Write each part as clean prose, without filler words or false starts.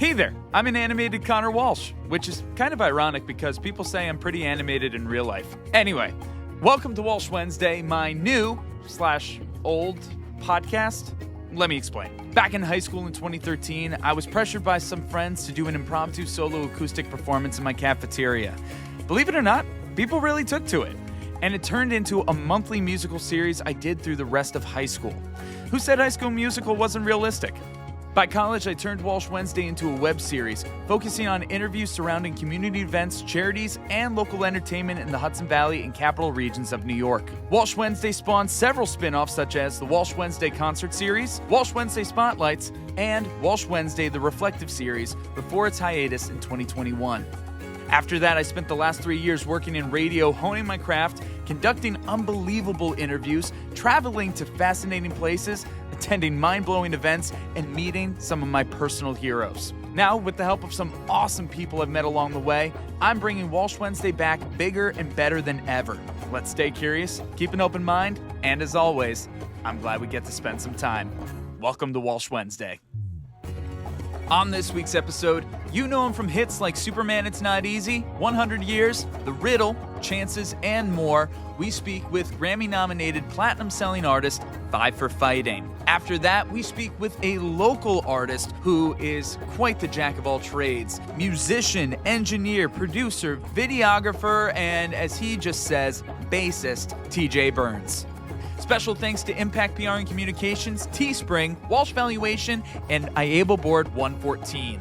Hey there, I'm an animated Connor Walsh, which is kind of ironic because people say I'm pretty animated in real life. Anyway, welcome to Walsh Wednesday, my new/old podcast. Let me explain. Back in high school in 2013, I was pressured by some friends to do an impromptu solo acoustic performance in my cafeteria. Believe it or not, people really took to it. And it turned into a monthly musical series I did through the rest of high school. Who said High School Musical wasn't realistic? By college, I turned Walsh Wednesday into a web series, focusing on interviews surrounding community events, charities, and local entertainment in the Hudson Valley and capital regions of New York. Walsh Wednesday spawned several spin-offs such as the Walsh Wednesday Concert Series, Walsh Wednesday Spotlights, and Walsh Wednesday The Reflective Series before its hiatus in 2021. After that, I spent the last 3 years working in radio, honing my craft, conducting unbelievable interviews, traveling to fascinating places, attending mind-blowing events, and meeting some of my personal heroes. Now, with the help of some awesome people I've met along the way, I'm bringing Walsh Wednesday back bigger and better than ever. Let's stay curious, keep an open mind, and as always, I'm glad we get to spend some time. Welcome to Walsh Wednesday. On this week's episode, you know him from hits like Superman It's Not Easy, 100 Years, The Riddle, Chances, and more. We speak with Grammy-nominated platinum-selling artist Five for Fighting. After that, we speak with a local artist who is quite the jack of all trades. Musician, engineer, producer, videographer, and as he just says, bassist, TJByrnes. Special thanks to Impact PR and Communications, Teespring, Walsh Valuation, and IABLE Board 114.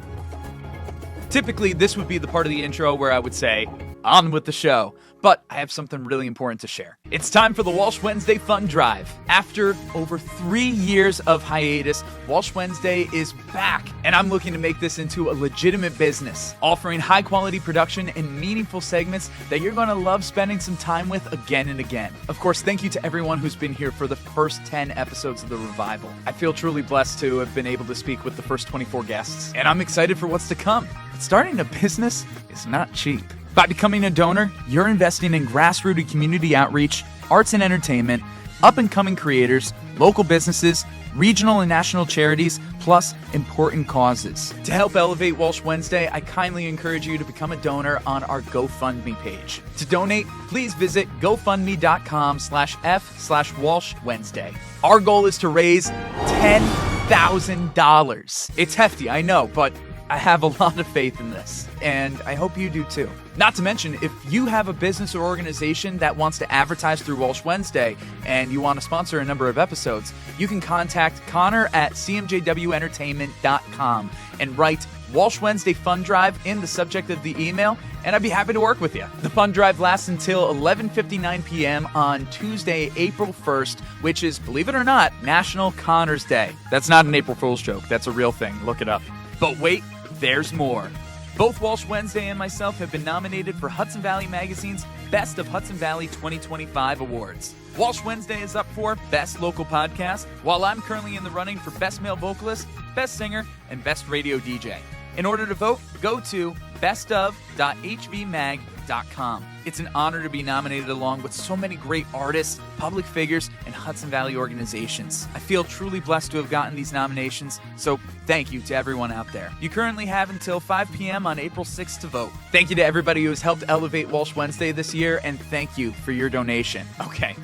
Typically, this would be the part of the intro where I would say, on with the show. But I have something really important to share. It's time for the Walsh Wednesday Fund Drive. After over 3 years of hiatus, Walsh Wednesday is back, and I'm looking to make this into a legitimate business, offering high-quality production and meaningful segments that you're going to love spending some time with again and again. Of course, thank you to everyone who's been here for the first 10 episodes of the revival. I feel truly blessed to have been able to speak with the first 24 guests, and I'm excited for what's to come. Starting a business is not cheap. By becoming a donor, you're investing in grassroots community outreach, arts and entertainment, up-and-coming creators, local businesses, regional and national charities, plus important causes. To help elevate Walsh Wednesday, I kindly encourage you to become a donor on our GoFundMe page. To donate, please visit gofundme.com/f/Walsh Wednesday. Our goal is to raise $10,000. It's hefty, I know, but I have a lot of faith in this, and I hope you do too. Not to mention, if you have a business or organization that wants to advertise through Walsh Wednesday and you want to sponsor a number of episodes, you can contact Connor at cmjwentertainment.com and write Walsh Wednesday Fund Drive in the subject of the email, and I'd be happy to work with you. The fund drive lasts until 11:59 p.m. on Tuesday, April 1st, which is, believe it or not, National Connors Day. That's not an April Fool's joke. That's a real thing. Look it up. But wait, there's more. Both Walsh Wednesday and myself have been nominated for Hudson Valley Magazine's Best of Hudson Valley 2025 awards. Walsh Wednesday is up for Best Local Podcast, while I'm currently in the running for Best Male Vocalist, Best Singer, and Best Radio DJ. In order to vote, go to bestof.hvmag.com. It's an honor to be nominated along with so many great artists, public figures, and Hudson Valley organizations. I feel truly blessed to have gotten these nominations, so thank you to everyone out there. You currently have until 5 p.m. on April 6th to vote. Thank you to everybody who has helped elevate Walsh Wednesday this year, and thank you for your donation. Okay,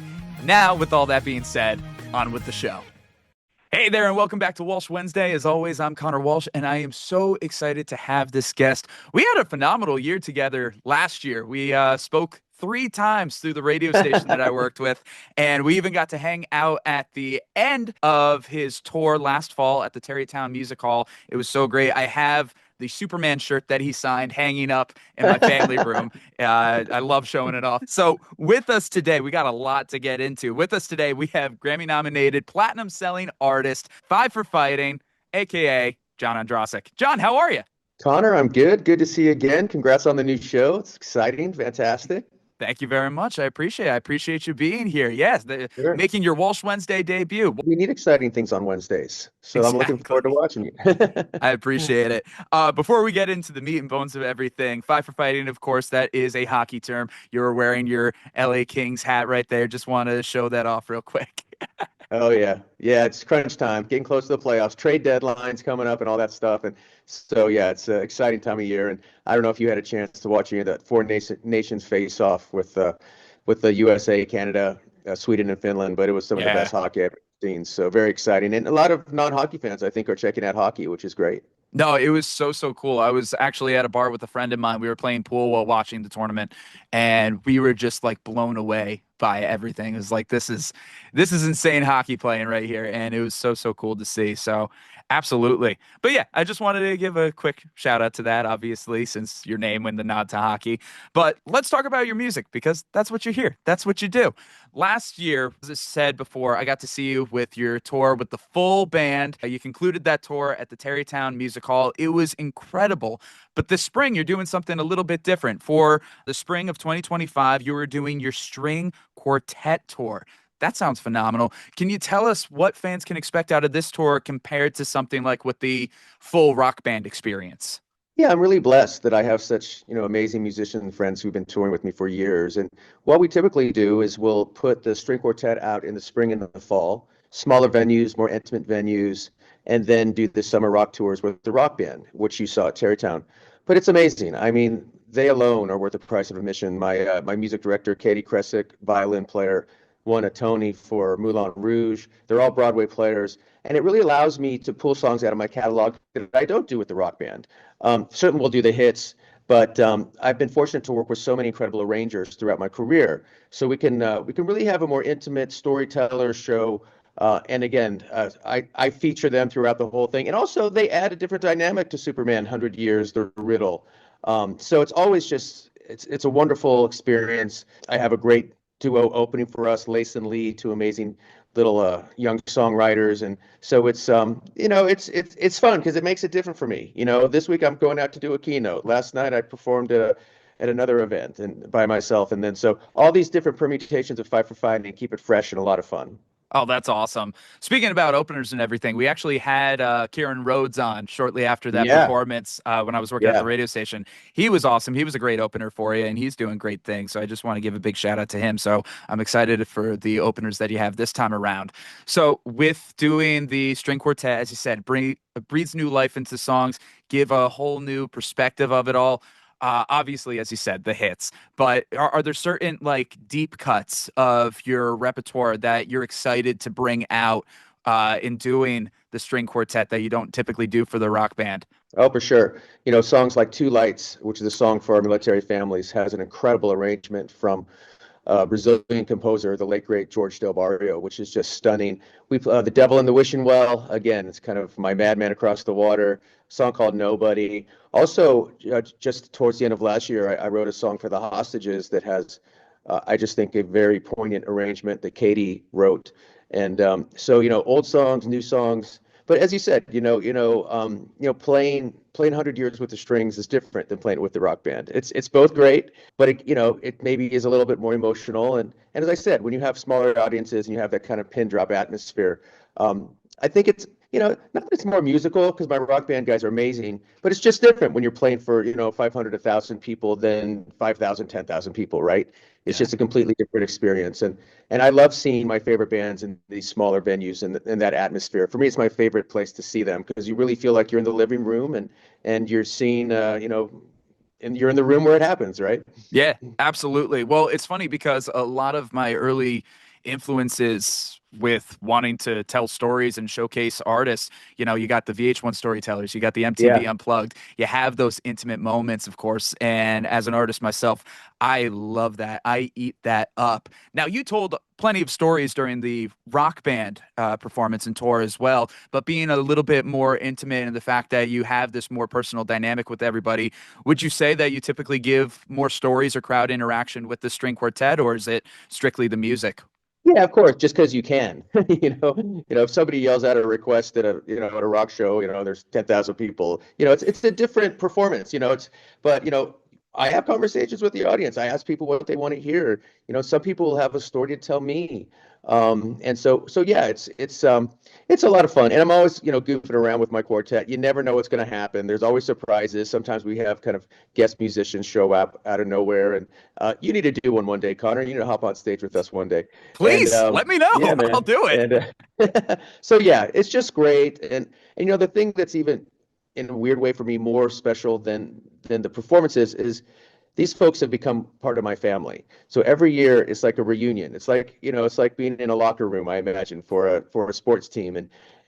now with all that being said, on with the show. Hey there, and welcome back to Walsh Wednesday. As always, I'm Connor Walsh, and I am so excited to have this guest. We had a phenomenal year together last year. We spoke 3 times through the radio station that I worked with, and we even got to hang out at the end of his tour last fall at the Tarrytown Music Hall. It was so great. I have the Superman shirt that he signed hanging up in my family room. I love showing it off. So with us today, we got a lot to get into. With us today, we have Grammy-nominated platinum-selling artist Five for Fighting, a.k.a. John Ondrasik. John, how are you? Connor, I'm good. Good to see you again. Congrats on the new show. It's exciting. Fantastic. Thank you very much. I appreciate you being here. Yes, Sure. Making your Walsh Wednesday debut. We need exciting things on Wednesdays, so I'm looking forward to watching you. I appreciate it. Before we get into the meat and bones of everything, Five for Fighting, of course, that is a hockey term. You're wearing your LA Kings hat right there. Just want to show that off real quick. Oh yeah, yeah. It's crunch time, getting close to the playoffs, trade deadlines coming up, and all that stuff. And so yeah, it's an exciting time of year. And I don't know if you had a chance to watch any of that nations face off with the USA, Canada, Sweden, and Finland, but it was some of the Yeah. best hockey I've ever seen. So very exciting, and a lot of non-hockey fans I think are checking out hockey, which is great. No, it was so cool. I was actually at a bar with a friend of mine. We were playing pool while watching the tournament, and we were just like blown away by everything. It was like this is insane hockey playing right here, and it was so cool to see. So, absolutely. But yeah, I just wanted to give a quick shout out to that, obviously, since your name went the nod to hockey. But let's talk about your music because that's what you're here. That's what you do. Last year, as I said before, I got to see you with your tour with the full band. You concluded that tour at the Tarrytown Music Hall. It was incredible. But this spring, you're doing something a little bit different. For the spring of 2025, you were doing your String Quartet Tour. That sounds phenomenal. Can you tell us what fans can expect out of this tour compared to something like with the full rock band experience? Yeah, I'm really blessed that I have such, amazing musician friends who've been touring with me for years. And what we typically do is we'll put the string quartet out in the spring and the fall, smaller venues, more intimate venues, and then do the summer rock tours with the rock band, which you saw at Tarrytown. But it's amazing. I mean, they alone are worth the price of admission. My music director, Katie Kresick, violin player, won a Tony for Moulin Rouge. They're all Broadway players, and it really allows me to pull songs out of my catalog that I don't do with the rock band. Certainly, we'll do the hits, but I've been fortunate to work with so many incredible arrangers throughout my career, so we can really have a more intimate storyteller show. And again, I feature them throughout the whole thing, and also they add a different dynamic to Superman 100 Years, the Riddle. So it's always just it's a wonderful experience. I have a great duo opening for us, Lace and Lee, two amazing little young songwriters, and so it's fun because it makes it different for me. This week I'm going out to do a keynote. Last night I performed at another event and by myself, and then so all these different permutations of Five for Five and keep it fresh and a lot of fun. Oh, that's awesome. Speaking about openers and everything, we actually had Kieran Rhodes on shortly after that Yeah, performance when I was working at the yeah. radio station. He was awesome. He was a great opener for you, and he's doing great things. So I just want to give a big shout out to him. So I'm excited for the openers that you have this time around. So with doing the string quartet, as you said, breathes new life into songs, give a whole new perspective of it all. Obviously, as you said, the hits, but are there certain like deep cuts of your repertoire that you're excited to bring out in doing the string quartet that you don't typically do for the rock band? Oh, for sure. Songs like Two Lights, which is a song for our military families, has an incredible arrangement from Brazilian composer, the late great George Del Barrio, which is just stunning. The Devil in the Wishing Well. Again, it's kind of my Madman Across the Water song called Nobody. Also, just towards the end of last year, I wrote a song for the Hostages that has, I just think, a very poignant arrangement that Katie wrote. And so, old songs, new songs. But as you said, playing 100 years with the strings is different than playing it with the rock band. It's both great, but it maybe is a little bit more emotional. And as I said, when you have smaller audiences and you have that kind of pin drop atmosphere, I think it's not that it's more musical because my rock band guys are amazing, but it's just different when you're playing for 500, 1,000 people than 5,000, 10,000 people, right? It's Yeah. just a completely different experience, and I love seeing my favorite bands in these smaller venues and in that atmosphere. For me, it's my favorite place to see them because you really feel like you're in the living room and you're seeing and you're in the room where it happens, right? Yeah, absolutely. Well, it's funny because a lot of my early influences with wanting to tell stories and showcase artists, you got the VH1 storytellers, you got the MTV Yeah. Unplugged, you have those intimate moments, of course. And as an artist myself, I love that. I eat that up. Now, you told plenty of stories during the rock band performance and tour as well, but being a little bit more intimate and the fact that you have this more personal dynamic with everybody, would you say that you typically give more stories or crowd interaction with the string quartet, or is it strictly the music? Yeah, of course, just because you can. If somebody yells out a request at a rock show, there's 10,000 people. It's a different performance. But I have conversations with the audience. I ask people what they want to hear. Some people will have a story to tell me. And so yeah, it's a lot of fun. And I'm always, goofing around with my quartet. You never know what's going to happen. There's always surprises. Sometimes we have kind of guest musicians show up out of nowhere. And you need to do one day, Connor. You need to hop on stage with us one day. And Please let me know. yeah, I'll man. do it. And so yeah, it's just great. And the thing that's even in a weird way for me more special than the performances is these folks have become part of my family. So every year it's like a reunion. It's like being in a locker room, I imagine, for a sports team.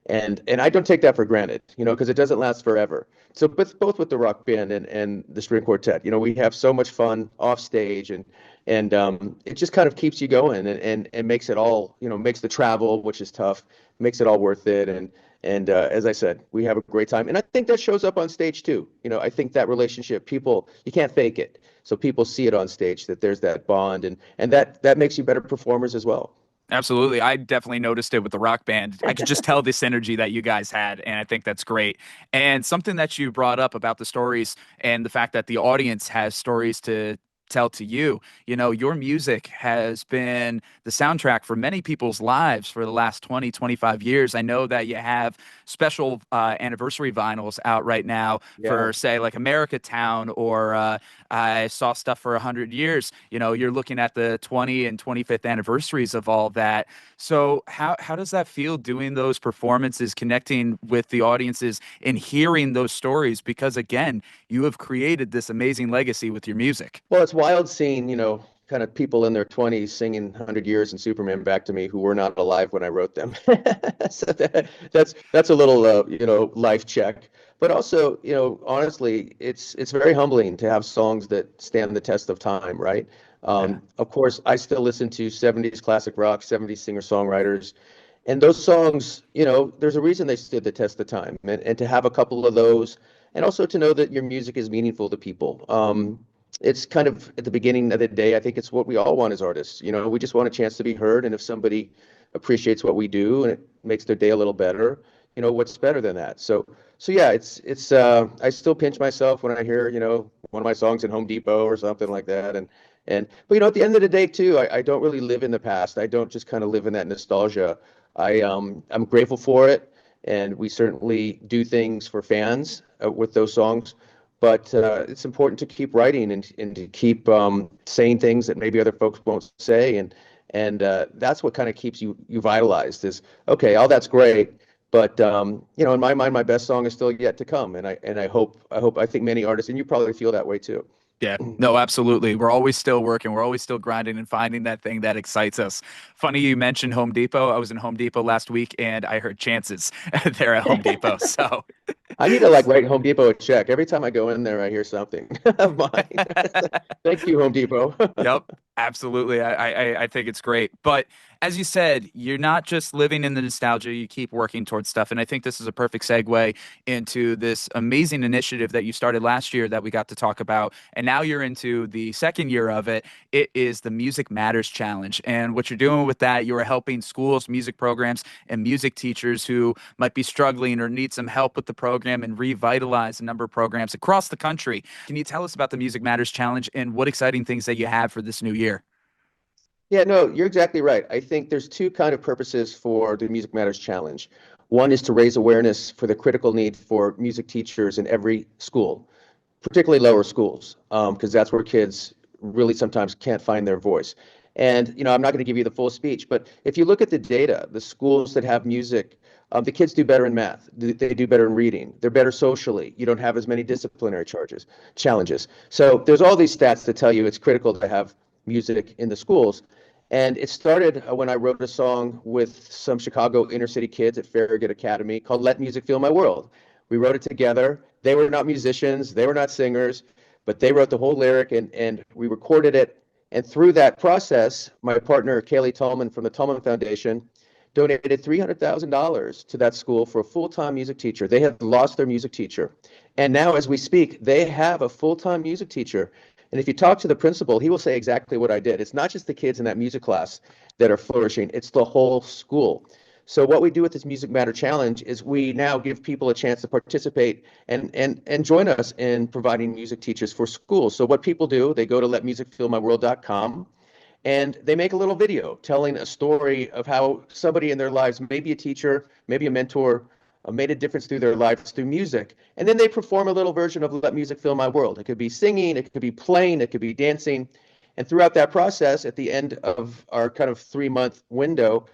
And I don't take that for granted, because it doesn't last forever. So both with the rock band and the string quartet, we have so much fun off stage, and it just kind of keeps you going and makes it all, makes the travel, which is tough, makes it all worth it. And as I said, we have a great time. And I think that shows up on stage too. I think that relationship, you can't fake it. So people see it on stage that there's that bond, and that makes you better performers as well. Absolutely. I definitely noticed it with the rock band. I could just tell this energy that you guys had, and I think that's great. And something that you brought up about the stories and the fact that the audience has stories to tell to you. Your music has been the soundtrack for many people's lives for the last 20, 25 years. I know that you have special anniversary vinyls out right now for, say, like America Town, or I saw stuff for 100 years. You're looking at the 20 and 25th anniversaries of all that. So how does that feel, doing those performances, connecting with the audiences and hearing those stories? Because again, you have created this amazing legacy with your music. Well, it's wild seeing, kind of people in their 20s singing 100 Years and Superman back to me who were not alive when I wrote them. So that's a little, life check. But also, honestly, it's very humbling to have songs that stand the test of time, right? Of course, I still listen to 70s classic rock, 70s singer-songwriters. And those songs, there's a reason they stood the test of time. And to have a couple of those, and also to know that your music is meaningful to people. It's kind of at the beginning of the day, I think it's what we all want as artists. We just want a chance to be heard. And if somebody appreciates what we do and it makes their day a little better, what's better than that? So yeah, it's I still pinch myself when I hear, one of my songs in Home Depot or something like that. But at the end of the day too, I don't really live in the past. I don't just kind of live in that nostalgia. I'm grateful for it. And we certainly do things for fans with those songs. But it's important to keep writing and to keep saying things that maybe other folks won't say. And that's what kind of keeps you vitalized is, okay, all that's great. But in my mind, my best song is still yet to come. And I think many artists, and you probably feel that way too. Yeah, no, absolutely. We're always still working. We're always still grinding and finding that thing that excites us. Funny you mentioned Home Depot. I was in Home Depot last week and I heard Chances there at Home Depot. So I need to write Home Depot a check. Every time I go in there, I hear something of mine. Thank you, Home Depot. Yep, absolutely. I think it's great. But as you said, you're not just living in the nostalgia, you keep working towards stuff. And I think this is a perfect segue into this amazing initiative that you started last year that we got to talk about. And now you're into the second year of it. It is the Music Matters Challenge. And what you're doing with that, you are helping schools, music programs, and music teachers who might be struggling or need some help with the program and revitalize a number of programs across the country. Can you tell us about the Music Matters Challenge and what exciting things that you have for this new year? Yeah, no, you're exactly right. I think there's two kind of purposes for the Music Matters Challenge. One is to raise awareness for the critical need for music teachers in every school, particularly lower schools, because that's where kids really sometimes can't find their voice. And, I'm not going to give you the full speech, but if you look at the data, the schools that have music, the kids do better in math. They do better in reading. They're better socially. You don't have as many disciplinary challenges. So there's all these stats that tell you it's critical to have music in the schools. And it started when I wrote a song with some Chicago inner city kids at Farragut Academy called Let Music Fill My World. We wrote it together. They were not musicians. They were not singers, but they wrote the whole lyric and we recorded it. And through that process, my partner, Kaylee Tallman from the Tallman Foundation, donated $300,000 to that school for a full-time music teacher. They had lost their music teacher. And now as we speak, they have a full-time music teacher. And if you talk to the principal, he will say exactly what I did. It's not just the kids in that music class that are flourishing, it's the whole school. So what we do with this Music Matter Challenge is we now give people a chance to participate and join us in providing music teachers for schools. So what people do, they go to letmusicfillmyworld.com and they make a little video telling a story of how somebody in their lives, maybe a teacher, maybe a mentor, made a difference through their lives through music. And then they perform a little version of Let Music Fill My World. It could be singing, it could be playing, it could be dancing. And throughout that process, at the end of our kind of 3-month window,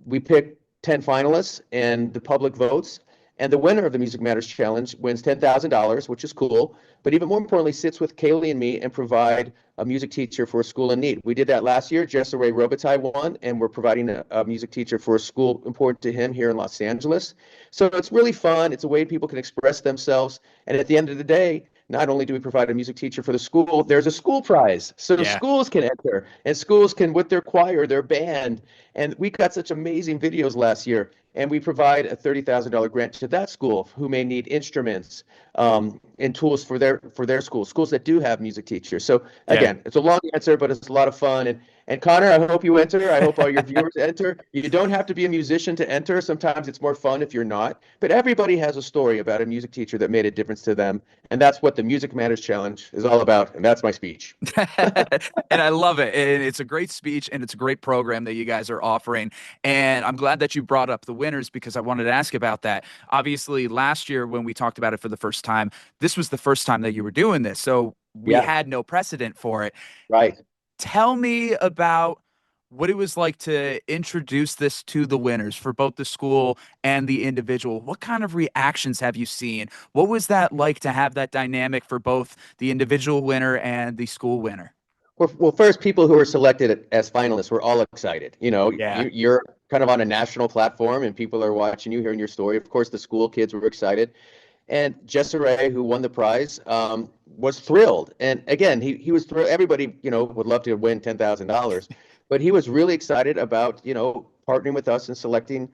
we pick 10 finalists and the public votes. And the winner of the Music Matters Challenge wins $10,000, which is cool. But even more importantly, sits with Kaylee and me and provide a music teacher for a school in need. We did that last year. Jessaray Robitaille won, and we're providing a music teacher for a school important to him here in Los Angeles. So it's really fun. It's a way people can express themselves. And at the end of the day, not only do we provide a music teacher for the school, there's a school prize. So schools can enter, and schools can, with their choir, their band. And we got such amazing videos last year. And we provide a $30,000 grant to that school who may need instruments and tools for their schools that do have music teachers. So again, it's a long answer, but it's a lot of fun. And Connor, I hope you enter. I hope all your viewers enter. You don't have to be a musician to enter. Sometimes it's more fun if you're not. But everybody has a story about a music teacher that made a difference to them. And that's what the Music Matters Challenge is all about. And that's my speech. And I love it. And it's a great speech, and it's a great program that you guys are offering. And I'm glad that you brought up the winners, because I wanted to ask about that. Obviously, last year when we talked about it for the first time, this was the first time that you were doing this. So we had no precedent for it. Right. Tell me about what it was like to introduce this to the winners for both the school and the individual. What kind of reactions have you seen? What was that like to have that dynamic for both the individual winner and the school winner? Well, first, people who were selected as finalists were all excited. You know, you're kind of on a national platform and people are watching you, hearing your story. Of course, the school kids were excited. And Jessaray, who won the prize, was thrilled. And again, he was thrilled. Everybody, would love to win $10,000, but he was really excited about, partnering with us and selecting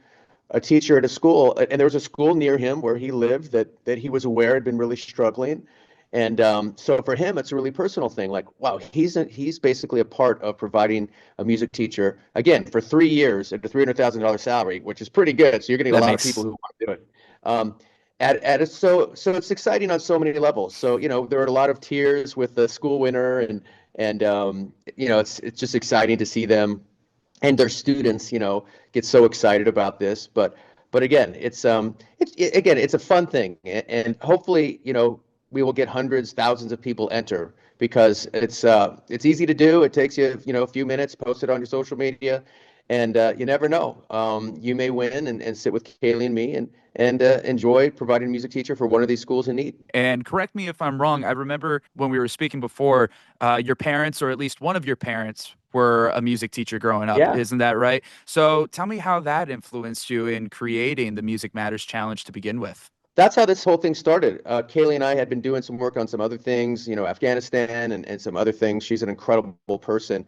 a teacher at a school. And there was a school near him where he lived that he was aware had been really struggling. And so for him, it's a really personal thing. Like, wow, he's basically a part of providing a music teacher, again, for 3 years at a $300,000 salary, which is pretty good. So you're getting a lot of people who want to do it. So it's exciting on so many levels. So there are a lot of tears with the school winner, and it's just exciting to see them and their students get so excited about this. But again, it's a fun thing, and hopefully we will get hundreds, thousands of people enter, because it's easy to do. It takes you a few minutes, post it on your social media. And you never know. You may win and sit with Kaylee and me and enjoy providing a music teacher for one of these schools in need. And correct me if I'm wrong. I remember when we were speaking before, your parents, or at least one of your parents, were a music teacher growing up. Yeah. Isn't that right? So tell me how that influenced you in creating the Music Matters Challenge to begin with. That's how this whole thing started. Kaylee and I had been doing some work on some other things, Afghanistan and some other things. She's an incredible person.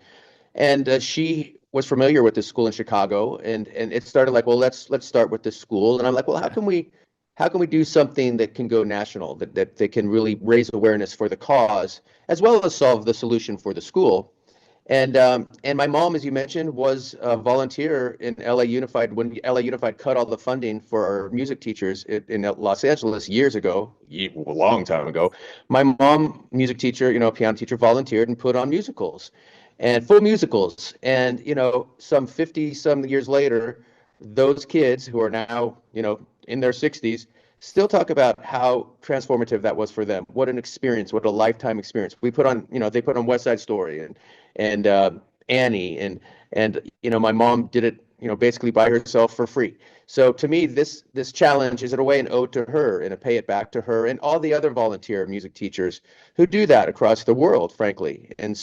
And she was familiar with this school in Chicago, and it started like, well, let's start with this school. And I'm like, well, how can we do something that can go national, that can really raise awareness for the cause, as well as solve the solution for the school? And my mom, as you mentioned, was a volunteer in LA Unified when LA Unified cut all the funding for our music teachers in Los Angeles years ago, a long time ago. My mom, music teacher, piano teacher, volunteered and put on musicals. And full musicals. And, some 50 some years later, those kids who are now, in their 60s, still talk about how transformative that was for them. What an experience, what a lifetime experience. We put on, they put on West Side Story and Annie and my mom did it, basically by herself for free. So to me, this challenge is in a way an ode to her and a pay it back to her and all the other volunteer music teachers who do that across the world, frankly. And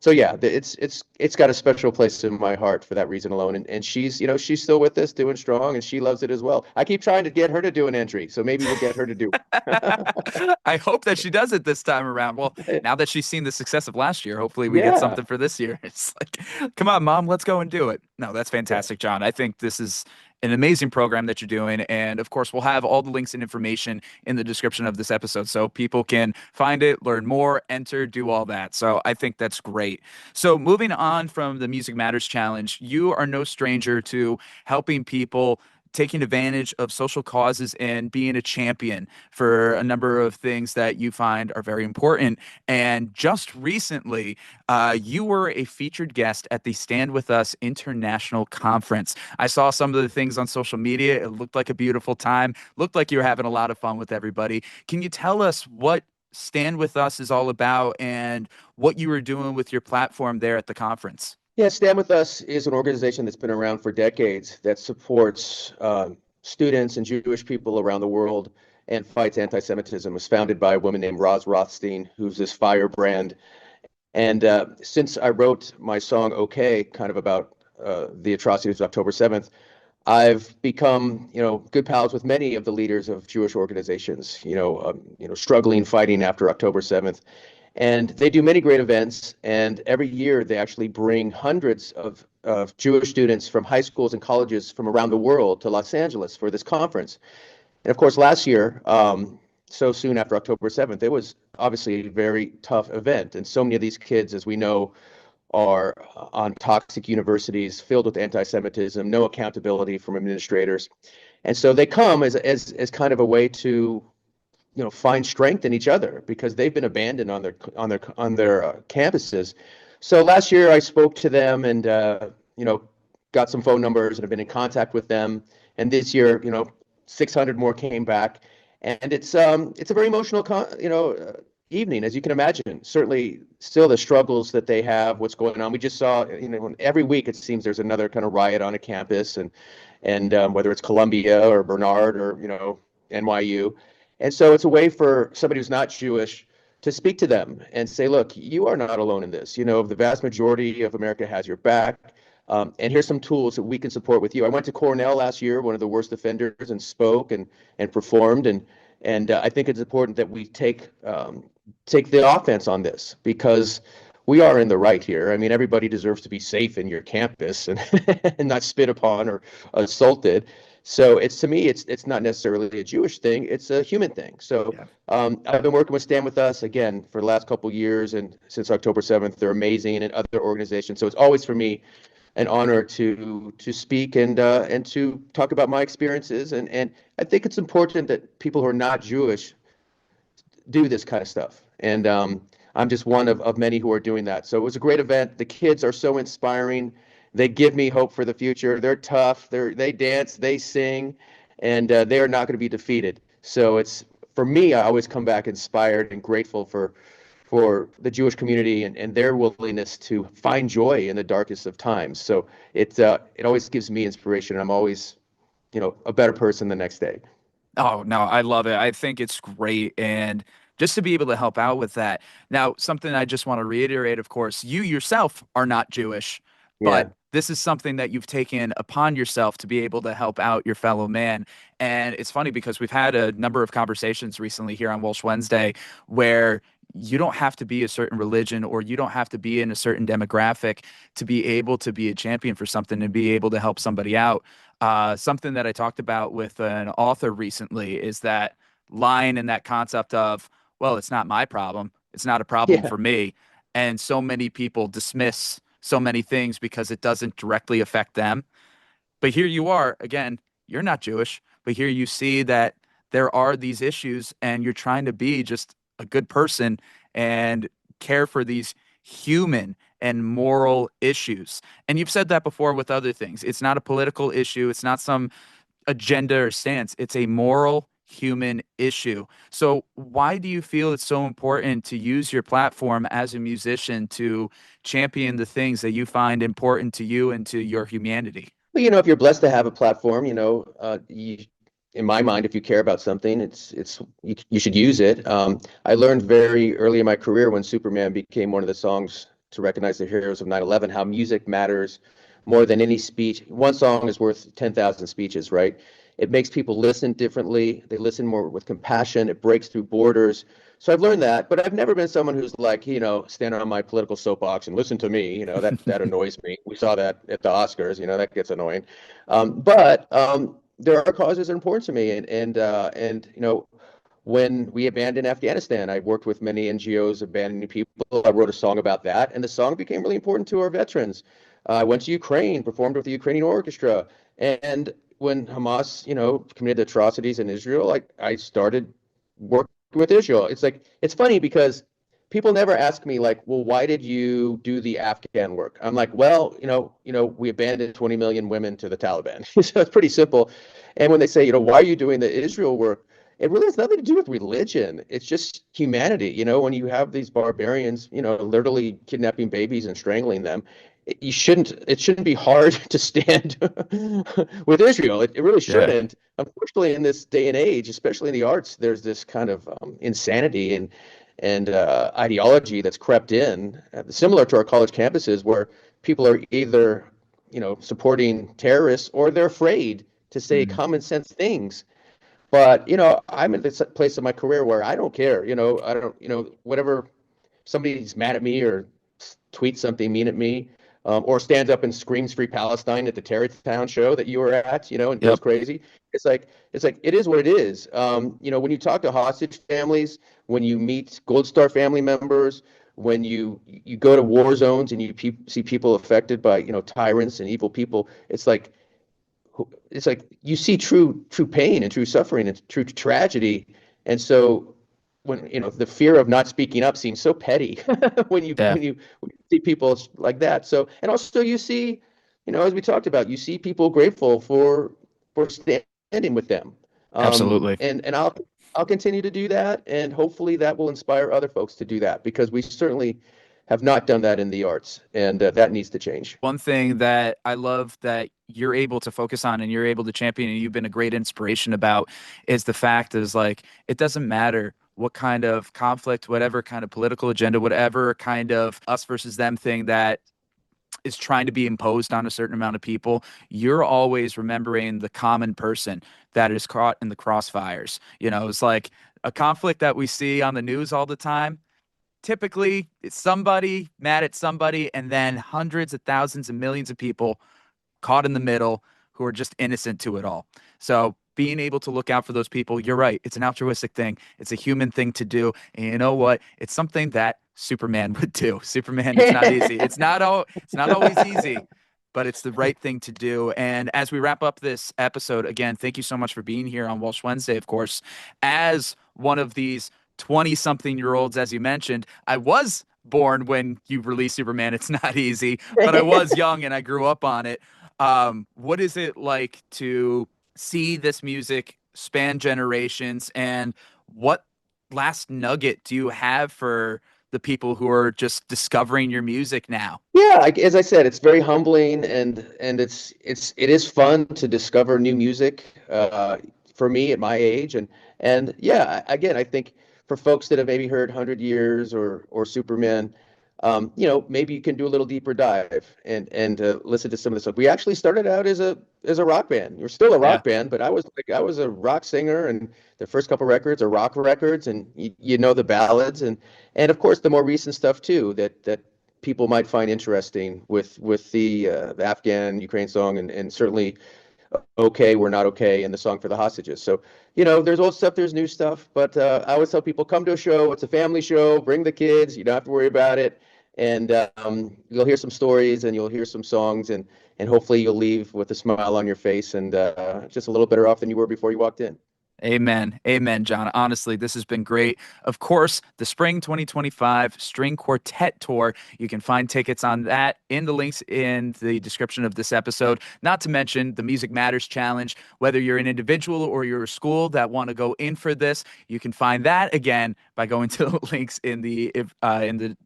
so yeah, it's got a special place in my heart for that reason alone. And she's still with us, doing strong, and she loves it as well. I keep trying to get her to do an entry, so maybe we'll get her to do it. I hope that she does it this time around. Well, now that she's seen the success of last year, hopefully we get something for this year. It's like, come on, Mom, let's go and do it. No, that's fantastic, John. I think this is an amazing program that you're doing. And of course, we'll have all the links and information in the description of this episode so people can find it, learn more, enter, do all that. So I think that's great. So moving on from the Music Matters Challenge, you are no stranger to helping people, taking advantage of social causes and being a champion for a number of things that you find are very important. And just recently, you were a featured guest at the Stand With Us International Conference. I saw some of the things on social media. It looked like a beautiful time, looked like you were having a lot of fun with everybody. Can you tell us what Stand With Us is all about and what you were doing with your platform there at the conference? Yeah, Stand With Us is an organization that's been around for decades that supports students and Jewish people around the world and fights anti-Semitism. It was founded by a woman named Roz Rothstein, who's this firebrand. And since I wrote my song "Okay," kind of about the atrocities of October 7th, I've become, good pals with many of the leaders of Jewish organizations, struggling, fighting after October 7th. And they do many great events. And every year they actually bring hundreds of Jewish students from high schools and colleges from around the world to Los Angeles for this conference. And of course, last year, so soon after October 7th, it was obviously a very tough event. And so many of these kids, as we know, are on toxic universities filled with anti-Semitism, no accountability from administrators. And so they come as kind of a way to, find strength in each other because they've been abandoned on their campuses. So last year I spoke to them and, got some phone numbers and have been in contact with them. And this year, 600 more came back. And it's a very emotional, evening, as you can imagine. Certainly still the struggles that they have, what's going on. We just saw, every week it seems there's another kind of riot on a campus, and whether it's Columbia or Bernard or, NYU. And so it's a way for somebody who's not Jewish to speak to them and say, look, you are not alone in this. The vast majority of America has your back. And here's some tools that we can support with you. I went to Cornell last year, one of the worst offenders, and spoke and performed. And I think it's important that we take the offense on this because we are in the right here. I mean, everybody deserves to be safe in your campus and, and not spit upon or assaulted. So to me, it's not necessarily a Jewish thing. It's a human thing. So yeah. I've been working with Stand With Us, again, for the last couple of years. And since October 7th, they're amazing, and other organizations. So it's always for me an honor to speak and to talk about my experiences. And I think it's important that people who are not Jewish do this kind of stuff. And I'm just one of many who are doing that. So it was a great event. The kids are so inspiring. They give me hope for the future. They're tough. They dance, they sing, and they are not going to be defeated. So it's, for me, I always come back inspired and grateful for the Jewish community and their willingness to find joy in the darkest of times. So it always gives me inspiration. I'm always, a better person the next day. Oh, no, I love it. I think it's great. And just to be able to help out with that. Now, something I just want to reiterate, of course, you yourself are not Jewish, but this is something that you've taken upon yourself to be able to help out your fellow man. And it's funny because we've had a number of conversations recently here on Walsh Wednesday where you don't have to be a certain religion or you don't have to be in a certain demographic to be able to be a champion for something and be able to help somebody out. Something that I talked about with an author recently is that line and that concept of, well, it's not my problem. It's not a problem for me. And so many people dismiss so many things because it doesn't directly affect them. But here you are, again, you're not Jewish, but here you see that there are these issues and you're trying to be just a good person and care for these human and moral issues. And you've said that before with other things. It's not a political issue. It's not some agenda or stance. It's a moral human issue. So why do you feel it's so important to use your platform as a musician to champion the things that you find important to you and to your humanity? Well, if you're blessed to have a platform, in my mind, if you care about something, you should use it. I learned very early in my career when Superman became one of the songs to recognize the heroes of 9/11, how music matters more than any speech. One song is worth 10,000 speeches, right? It makes people listen differently. They listen more with compassion. It breaks through borders. So I've learned that, but I've never been someone who's like, stand on my political soapbox and listen to me. That annoys me. We saw that at the Oscars. That gets annoying. But there are causes that are important to me, and when we abandoned Afghanistan, I worked with many NGOs abandoning people. I wrote a song about that, and the song became really important to our veterans. I went to Ukraine, performed with the Ukrainian orchestra, and when Hamas, committed atrocities in Israel, I started working with Israel. It's funny because people never ask me like, well, why did you do the Afghan work? I'm like, well, we abandoned 20 million women to the Taliban. So it's pretty simple. And when they say, why are you doing the Israel work? It really has nothing to do with religion. It's just humanity. When you have these barbarians, literally kidnapping babies and strangling them, it shouldn't be hard to stand with Israel. It really shouldn't. Yeah. Unfortunately, in this day and age, especially in the arts, there's this kind of insanity and ideology that's crept in, similar to our college campuses, where people are either, supporting terrorists or they're afraid to say common sense things. But, I'm at this place in my career where I don't care. I don't, whatever, somebody's mad at me or tweets something mean at me, or stands up and screams "Free Palestine" at the Tarrytown show that you were at, and goes crazy. It's like it is what it is. When you talk to hostage families, when you meet Gold Star family members, when you go to war zones and you see people affected by tyrants and evil people, it's like you see true pain and true suffering and true tragedy. And so when the fear of not speaking up seems so petty when you see people like that. So, and also you see, as we talked about, you see people grateful for standing with them. Absolutely. And I'll continue to do that, and hopefully that will inspire other folks to do that, because we certainly have not done that in the arts, and that needs to change. One thing that I love that you're able to focus on and you're able to champion and you've been a great inspiration about is the fact is like, it doesn't matter what kind of conflict, whatever kind of political agenda, whatever kind of us versus them thing that is trying to be imposed on a certain amount of people, you're always remembering the common person that is caught in the crossfires. It's like a conflict that we see on the news all the time. Typically, it's somebody mad at somebody, and then hundreds of thousands and millions of people caught in the middle who are just innocent to it all. So being able to look out for those people, you're right. It's an altruistic thing. It's a human thing to do. And you know what? It's something that Superman would do. Superman, it's not easy. It's not always easy, but it's the right thing to do. And as we wrap up this episode, again, thank you so much for being here on Walsh Wednesday, of course. As one of these 20-something-year-olds, as you mentioned, I was born when you released Superman. It's not easy, but I was young and I grew up on it. What is it like to see this music span generations, and what last nugget do you have for the people who are just discovering your music now? Yeah, as I said, it's very humbling, and it is fun to discover new music for me at my age, and yeah, again, I think for folks that have maybe heard 100 Years or Superman, maybe you can do a little deeper dive and listen to some of the stuff. We actually started out as a rock band. We're still a rock band, but I was a rock singer, and the first couple records are rock records, and the ballads, and of course the more recent stuff too that people might find interesting with the Afghan Ukraine song, and certainly "Okay, We're Not Okay" and the song for the hostages. So there's old stuff, there's new stuff, but I always tell people, come to a show. It's a family show. Bring the kids. You don't have to worry about it. And you'll hear some stories, and you'll hear some songs, and hopefully you'll leave with a smile on your face and just a little better off than you were before you walked in. Amen. Amen, John. Honestly, this has been great. Of course, the Spring 2025 String Quartet Tour. You can find tickets on that in the links in the description of this episode. Not to mention the Music Matters Challenge. Whether you're an individual or you're a school that want to go in for this, you can find that again by going to the links in the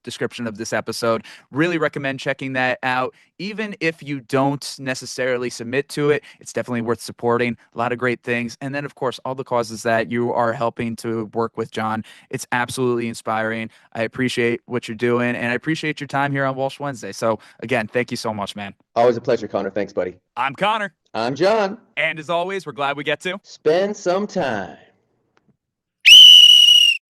description of this episode. Really recommend checking that out. even if you don't necessarily submit to it, it's definitely worth supporting. A lot of great things. And then, of course, all the causes that you are helping to work with, John. It's absolutely inspiring. I appreciate what you're doing, and I appreciate your time here on Walsh Wednesday. So, again, thank you so much, man. Always a pleasure, Connor. Thanks, buddy. I'm Connor. I'm John. And as always, we're glad we get to spend some time.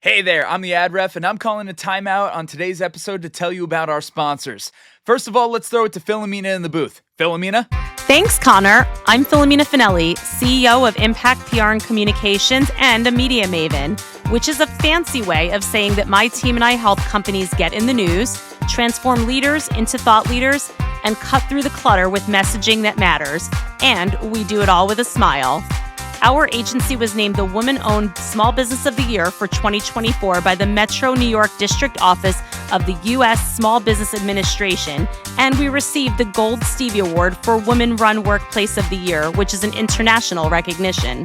Hey there, I'm the ad ref, and I'm calling a timeout on today's episode to tell you about our sponsors. First of all, let's throw it to Philomena in the booth. Philomena? Thanks, Connor. I'm Philomena Finelli, CEO of Impact PR and Communications and a media maven, which is a fancy way of saying that my team and I help companies get in the news, transform leaders into thought leaders, and cut through the clutter with messaging that matters. And we do it all with a smile. Our agency was named the Woman-Owned Small Business of the Year for 2024 by the Metro New York District Office of the U.S. Small Business Administration, and we received the Gold Stevie Award for Women-Run Workplace of the Year, which is an international recognition.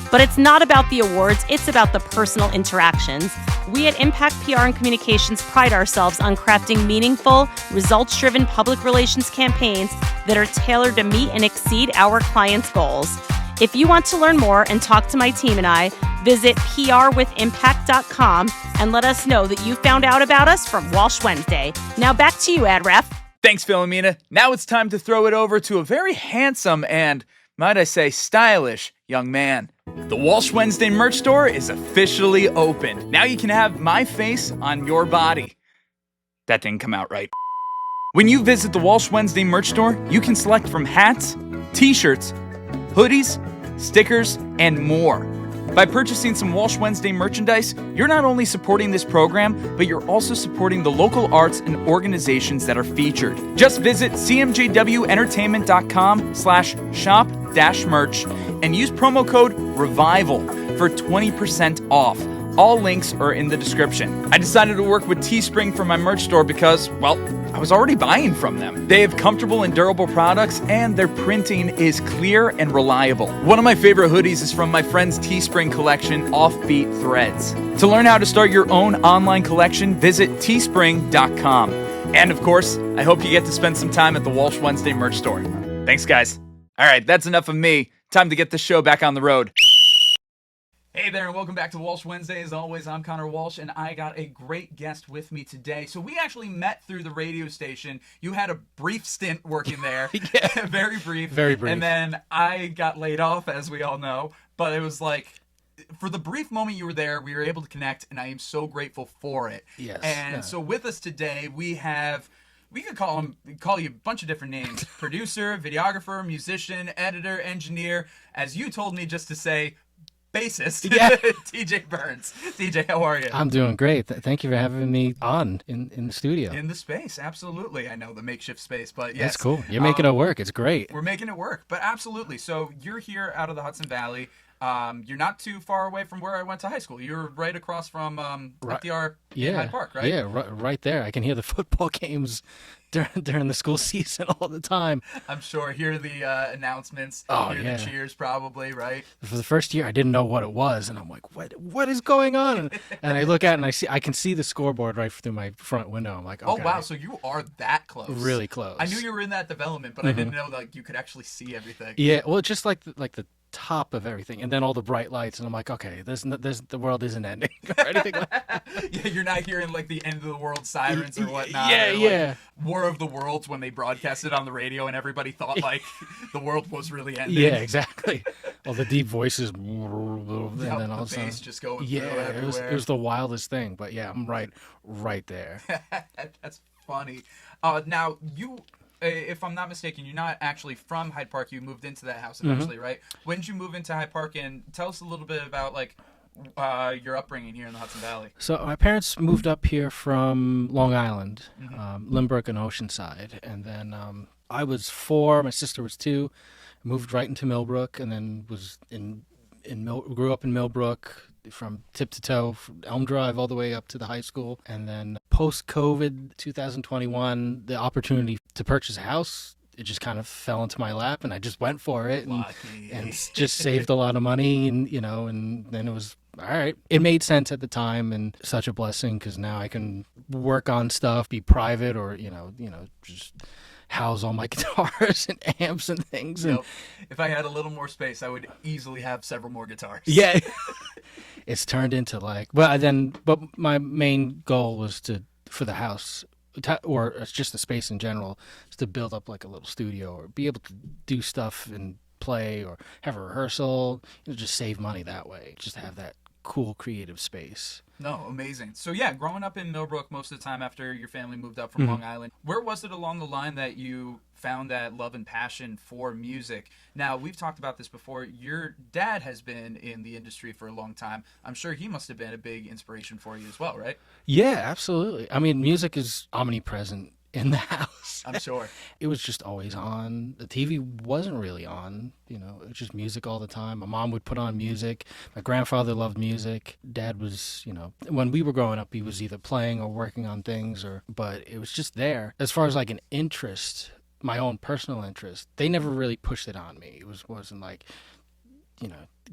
But it's not about the awards, it's about the personal interactions. We at Impact PR and Communications pride ourselves on crafting meaningful, results-driven public relations campaigns that are tailored to meet and exceed our clients' goals. If you want to learn more and talk to my team and I, visit prwithimpact.com and let us know that you found out about us from Walsh Wednesday. Now back to you, Ad Ref. Thanks, Philomena. Now it's time to throw it over to a very handsome and, might I say, stylish young man. The Walsh Wednesday merch store is officially open. Now you can have my face on your body. That didn't come out right. When you visit the Walsh Wednesday merch store, you can select from hats, t-shirts, hoodies, stickers, and more. By purchasing some Walsh Wednesday merchandise, you're not only supporting this program, but you're also supporting the local arts and organizations that are featured. Just visit cmjwentertainment.com/shop-merch and use promo code REVIVAL for 20% off. All links are in the description. I decided to work with Teespring for my merch store because, well, I was already buying from them. They have comfortable and durable products, and their printing is clear and reliable. One of my favorite hoodies is from my friend's Teespring collection, Offbeat Threads. To learn how to start your own online collection, visit teespring.com. And of course, I hope you get to spend some time at the Walsh Wednesday merch store. Thanks, guys. All right, that's enough of me. Time to get this show back on the road. Hey there, and welcome back to Walsh Wednesday. As always, I'm Connor Walsh, and I got a great guest with me today. So we actually met through the radio station. You had a brief stint working there. Yeah. Very brief. Very brief. And then I got laid off, as we all know. But it was like, for the brief moment you were there, we were able to connect, and I am so grateful for it. Yes. And so with us today, we have... We could call you a bunch of different names. Producer, videographer, musician, editor, engineer. As you told me just to say... bassist, yeah. TJ Byrnes. TJ, how are you? I'm doing great. Thank you for having me on in the studio. In the space, absolutely. I know, the makeshift space, but yes. That's cool. You're making it work. It's great. We're making it work, but absolutely. So you're here out of the Hudson Valley. You're not too far away from where I went to high school. You're right across from FDR in Hyde Park, right? Yeah, right there. I can hear the football games during the school season all the time. I'm sure. Hear the announcements. Hear the cheers, probably, right? For the first year, I didn't know what it was, and I'm like, "What is going on?" And I look at it, and I can see the scoreboard right through my front window. I'm like, okay. "Oh wow!" So you are that close. Really close. I knew you were in that development, but I didn't know like you could actually see everything. Yeah, well, just like the top of everything, and then all the bright lights, and I'm like, okay, the world isn't ending or anything like that. Yeah, you're not hearing like the end of the world sirens or whatnot. Yeah, or, like, yeah. War of the Worlds when they broadcasted on the radio and everybody thought like the world was really ending. Yeah, exactly. All the deep voices, and then all of a sudden, bass just going yeah, through everywhere. it was the wildest thing. But yeah, I'm right there. That's funny. Now you. If I'm not mistaken, you're not actually from Hyde Park. You moved into that house eventually, right? When did you move into Hyde Park? And tell us a little bit about like your upbringing here in the Hudson Valley. So my parents moved up here from Long Island, Lynbrook and Oceanside, and then I was 4, my sister was 2, moved right into Millbrook, and then was grew up in Millbrook. From tip to toe, from Elm Drive all the way up to the high school. And then post-COVID, 2021, the opportunity to purchase a house, it just kind of fell into my lap, and I just went for it and just saved a lot of money. And, and then it was, all right. It made sense at the time, and such a blessing because now I can work on stuff, be private, or, just house all my guitars and amps and things. And If I had a little more space, I would easily have several more guitars. yeah, it's turned into like, but my main goal was for the house, or just the space in general, is to build up like a little studio or be able to do stuff and play or have a rehearsal, just save money that way, just have that cool creative space. No, amazing. So yeah, growing up in Millbrook most of the time after your family moved up from Long Island, where was it along the line that you found that love and passion for music? Now, we've talked about this before. Your dad has been in the industry for a long time. I'm sure he must have been a big inspiration for you as well, right? Yeah, absolutely. I mean, music is omnipresent in the house. I'm sure. It was just always on. The TV wasn't really on, it was just music all the time. My mom would put on music. My grandfather loved music. Dad was, when we were growing up, he was either playing or working on things, but it was just there. As far as like an interest, my own personal interest, they never really pushed it on me. It wasn't like,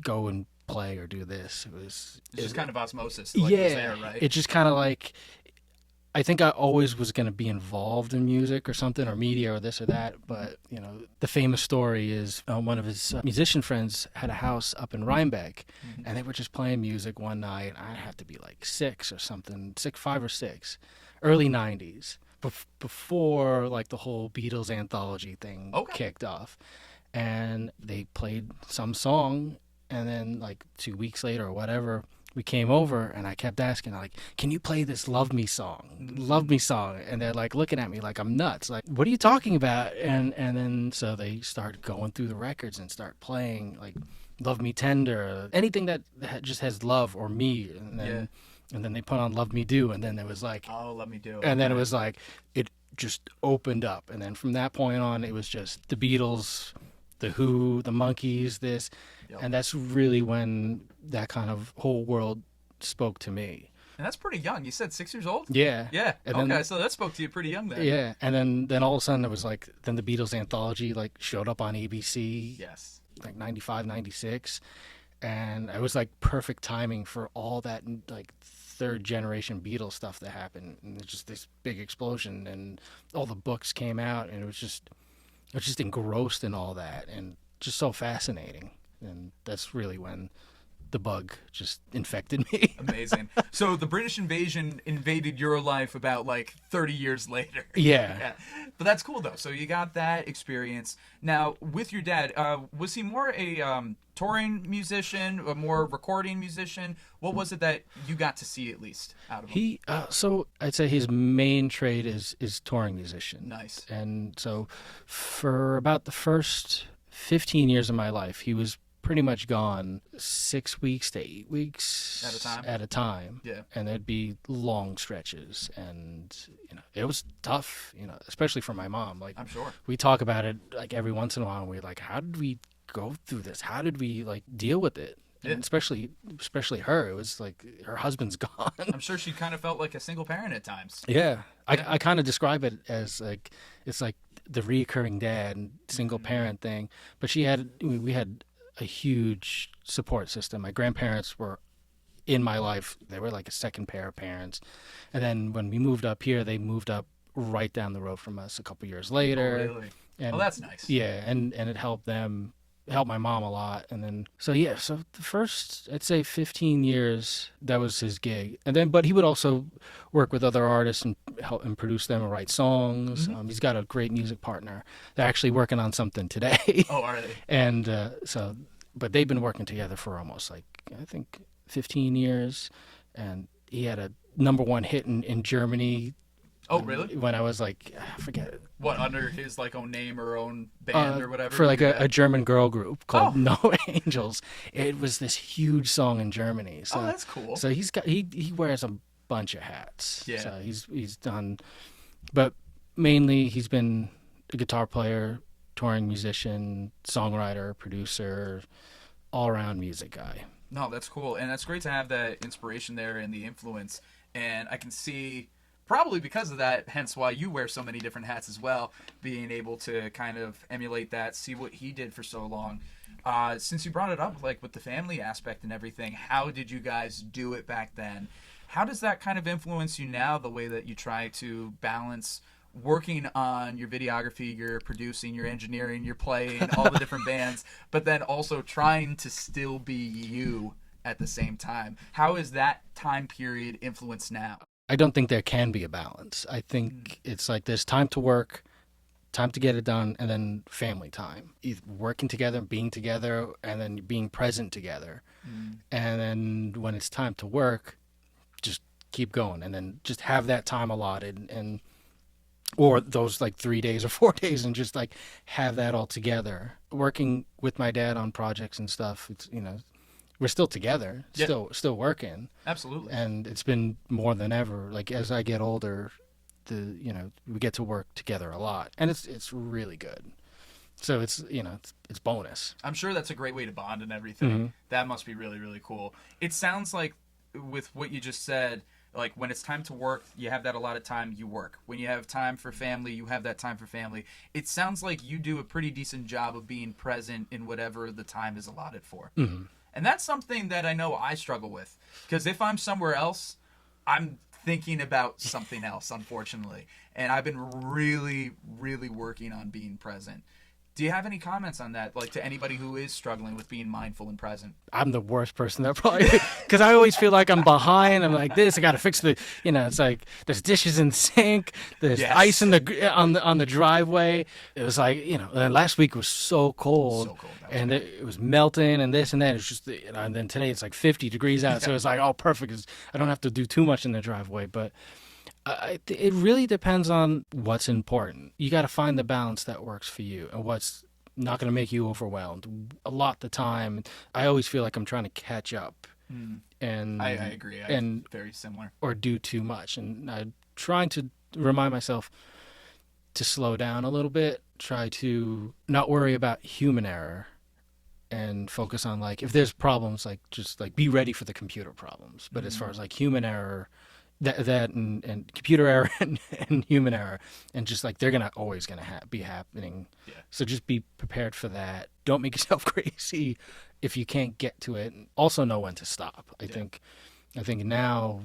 go and play or do this. It was just kind of osmosis. Like it was there, right? It just kind of like, I think I always was going to be involved in music or something, or media or this or that. But, the famous story is one of his musician friends had a house up in Rhinebeck, and they were just playing music one night. I had to be like 6 or something, 5 or 6, early 90s, before like the whole Beatles anthology thing kicked off. And they played some song, and then like 2 weeks later or whatever, we came over, and I kept asking, like, can you play this Love Me song? Love Me song. And they're like looking at me like I'm nuts. Like, what are you talking about? And then so they start going through the records and start playing like Love Me Tender, anything that just has love or me. And then they put on Love Me Do, and then it was like, oh, Love Me Do. And then it was like, it just opened up. And then from that point on, it was just the Beatles, the Who, the Monkees, this. And that's really when that kind of whole world spoke to me. And that's pretty young. You said 6 years old? Yeah. Yeah. And okay, so that spoke to you pretty young then. Yeah. And then all of a sudden it was like, then the Beatles anthology like showed up on ABC. Yes. Like 95, 96. And it was like perfect timing for all that like third generation Beatles stuff that happened. And it's just this big explosion, and all the books came out, and I was just engrossed in all that, and just so fascinating. And that's really when the bug just infected me. Amazing. So the British invasion invaded your life about like 30 years later. Yeah. But that's cool though. So you got that experience. Now with your dad, was he more a touring musician, or more recording musician? What was it that you got to see at least out of him? So I'd say his main trade is touring musician. Nice. And so for about the first 15 years of my life, he was pretty much gone 6 weeks to 8 weeks at a time. Yeah. And there'd be long stretches, and it was tough, especially for my mom. Like, I'm sure we talk about it like every once in a while, and we're like, how did we go through this? How did we like deal with it? Yeah. And especially her, it was like her husband's gone. I'm sure she kind of felt like a single parent at times. Yeah. I kind of describe it as like, it's like the reoccurring dad, single parent thing. But we had a huge support system. My grandparents were in my life. They were like a second pair of parents. And then when we moved up here, they moved up right down the road from us a couple years later. Oh, really? And, that's nice. Yeah, and it helped my mom a lot. And then so the first, I'd say 15 years, that was his gig. And then but he would also work with other artists and help and produce them and write songs. He's got a great music partner. They're actually working on something today. Oh, are they? And but they've been working together for almost like, I think, 15 years. And he had a #1 hit in Germany. Oh, really? When I was like, I forget. What, under his like own name or own band or whatever? For like a German girl group called No Angels. It was this huge song in Germany. So, that's cool. So he wears a bunch of hats. Yeah. So he's done, but mainly he's been a guitar player, touring musician, songwriter, producer, all-around music guy. No, that's cool. And that's great to have that inspiration there and the influence. And I can see, probably because of that, hence why you wear so many different hats as well, being able to kind of emulate that, see what he did for so long. Since you brought it up, like with the family aspect and everything, how did you guys do it back then? How does that kind of influence you now, the way that you try to balance working on your videography, your producing, your engineering, your playing, all the different bands, but then also trying to still be you at the same time. How is that time period influenced now? I don't think there can be a balance. I think it's like there's time to work, time to get it done, and then family time. Either working together, being together, and then being present together. And then when it's time to work, just keep going, and then just have that time allotted, and or those like 3 days or 4 days, and just like have that all together. Working with my dad on projects and stuff, it's, you know, we're still together, still working. Absolutely. And it's been more than ever. Like as I get older, we get to work together a lot, and it's really good. So it's bonus. I'm sure that's a great way to bond and everything. That must be really, really cool. It sounds like with what you just said, like when it's time to work, you have that allotted time, you work. When you have time for family, you have that time for family. It sounds like you do a pretty decent job of being present in whatever the time is allotted for. And that's something that I know I struggle with, because if I'm somewhere else, I'm thinking about something else, unfortunately. And I've been really, really working on being present. Do you have any comments on that, like to anybody who is struggling with being mindful and present? I'm the worst person that probably, because I always feel like I'm behind. I'm like this. I got to fix it's like there's dishes in the sink, there's ice in on the driveway. It was like, last week was so cold, and it was melting and this and that. It's just, and then today it's like 50 degrees out, so it's like, oh, perfect. I don't have to do too much in the driveway, but. It really depends on what's important. You got to find the balance that works for you and what's not going to make you overwhelmed. A lot of the time, I always feel like I'm trying to catch up. And I agree. I'm very similar. Or do too much. And I'm trying to remind myself to slow down a little bit, try to not worry about human error, and focus on, like, if there's problems, like, just like be ready for the computer problems. But as far as like human error, that and computer error and human error, and just like they're always gonna be happening. So just be prepared for that. Don't make yourself crazy if you can't get to it. And also know when to stop. I think now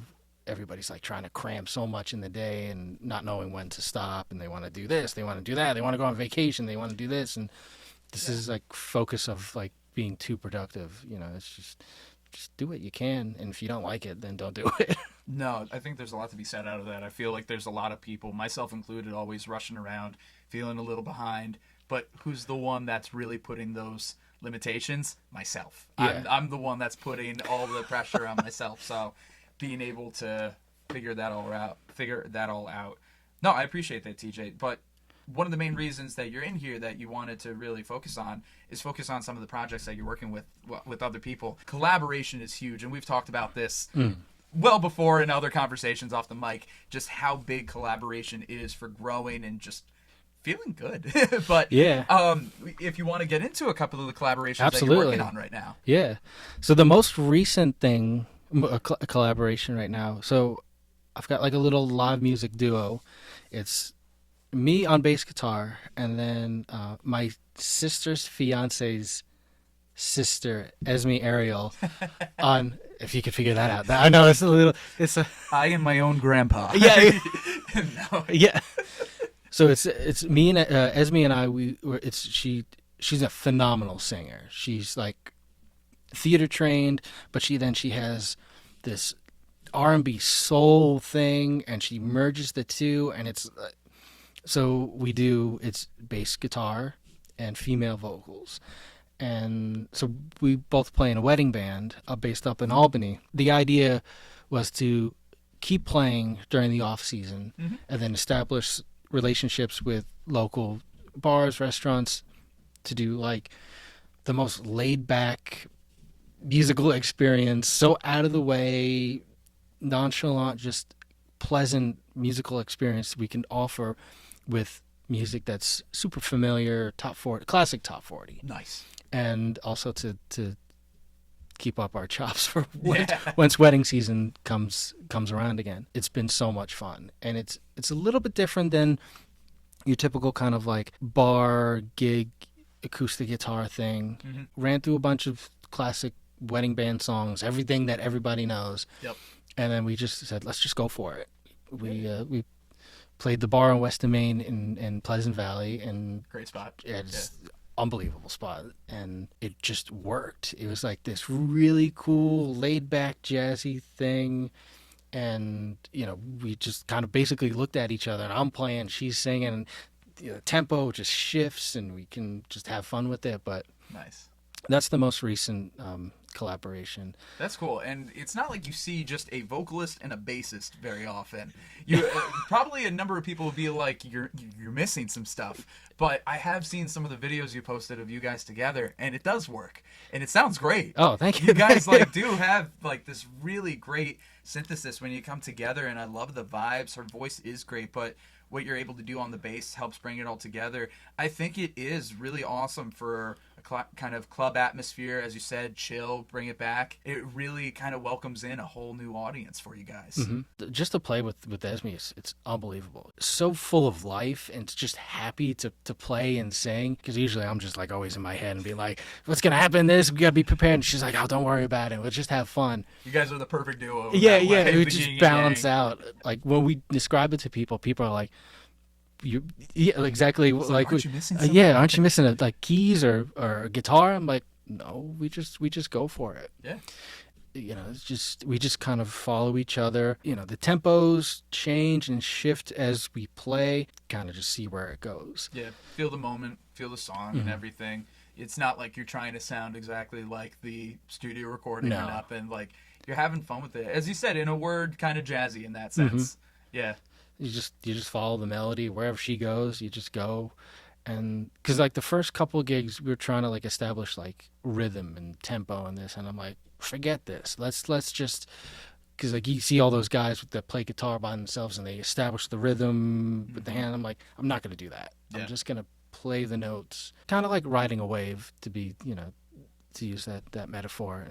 everybody's like trying to cram so much in the day and not knowing when to stop, and they want to do this, they want to do that, they want to go on vacation, they want to do this, and this is like focus of like being too productive. It's just do what you can, and if you don't like it, then don't do it. No, I think there's a lot to be said out of that. I feel like there's a lot of people, myself included, always rushing around, feeling a little behind. But who's the one that's really putting those limitations? Myself. Yeah. I'm the one that's putting all the pressure on myself. So being able to figure that all out. No, I appreciate that, TJ. But one of the main reasons that you're in here that you wanted to really focus on some of the projects that you're working with other people. Collaboration is huge, and we've talked about this well before in other conversations off the mic, just how big collaboration is for growing and just feeling good. But if you want to get into a couple of the collaborations that you're working on right now. Yeah. So the most recent thing, a collaboration right now, so I've got like a little live music duo. It's me on bass guitar, and then my sister's fiance's sister, Esme Ariel, on, if you could figure that out. I know I am my own grandpa. Yeah. No. Yeah. So it's me and Esme and I. She's a phenomenal singer. She's like theater trained, but she has this R&B soul thing, and she merges the two, and it's so it's bass guitar and female vocals. And so we both play in a wedding band based up in Albany. The idea was to keep playing during the off season, and then establish relationships with local bars, restaurants, to do like the most laid back musical experience, so out of the way, nonchalant, just pleasant musical experience we can offer with music that's super familiar, top 40, classic top 40. Nice. And also to keep up our chops for once wedding season comes around again. It's been so much fun, and it's a little bit different than your typical kind of like bar gig acoustic guitar thing. Ran through a bunch of classic wedding band songs, everything that everybody knows. Yep. And then we just said, let's just go for it. We played the bar in West Main in Pleasant Valley, and Great spot. it's unbelievable spot, and it just worked. It was like this really cool, laid back, jazzy thing. And we just kind of basically looked at each other, and I'm playing, she's singing, and the tempo just shifts, and we can just have fun with it. But Nice. that's the most recent collaboration. That's cool, and it's not like you see just a vocalist and a bassist very often. You probably a number of people will be like, you're missing some stuff, but I have seen some of the videos you posted of you guys together, and it does work, and it sounds great. Oh, thank you. You guys like do have like this really great synthesis when you come together, and I love the vibes. Her voice is great, but what you're able to do on the bass helps bring it all together. I think it is really awesome for a kind of club atmosphere, as you said, chill, bring it back. It really kind of welcomes in a whole new audience for you guys. Mm-hmm. Just to play with Esme, it's unbelievable. It's so full of life, and it's just happy to play and sing, because usually I'm just like always in my head and be like, what's gonna happen, this, we gotta be prepared, and she's like, oh, don't worry about it, we'll just have fun. You guys are the perfect duo. Yeah, it would just balance out. Like when we describe it to people are like, exactly, like aren't you missing something? yeah, aren't you missing like keys or a guitar? I'm like, no, we just go for it. Yeah. It's just, we just kind of follow each other. The tempos change and shift as we play, kind of just see where it goes. Yeah, feel the moment, feel the song and everything. It's not like you're trying to sound exactly like the studio recording or nothing. Like, you're having fun with it. As you said, in a word, kind of jazzy in that sense. Yeah. You just follow the melody wherever she goes. You just go, and because like the first couple of gigs, we were trying to like establish like rhythm and tempo and this, and I'm like, forget this. Let's just, because like you see all those guys that play guitar by themselves and they establish the rhythm with the hand. I'm like, I'm not gonna do that. Yeah. I'm just gonna play the notes, kind of like riding a wave, to be to use that metaphor,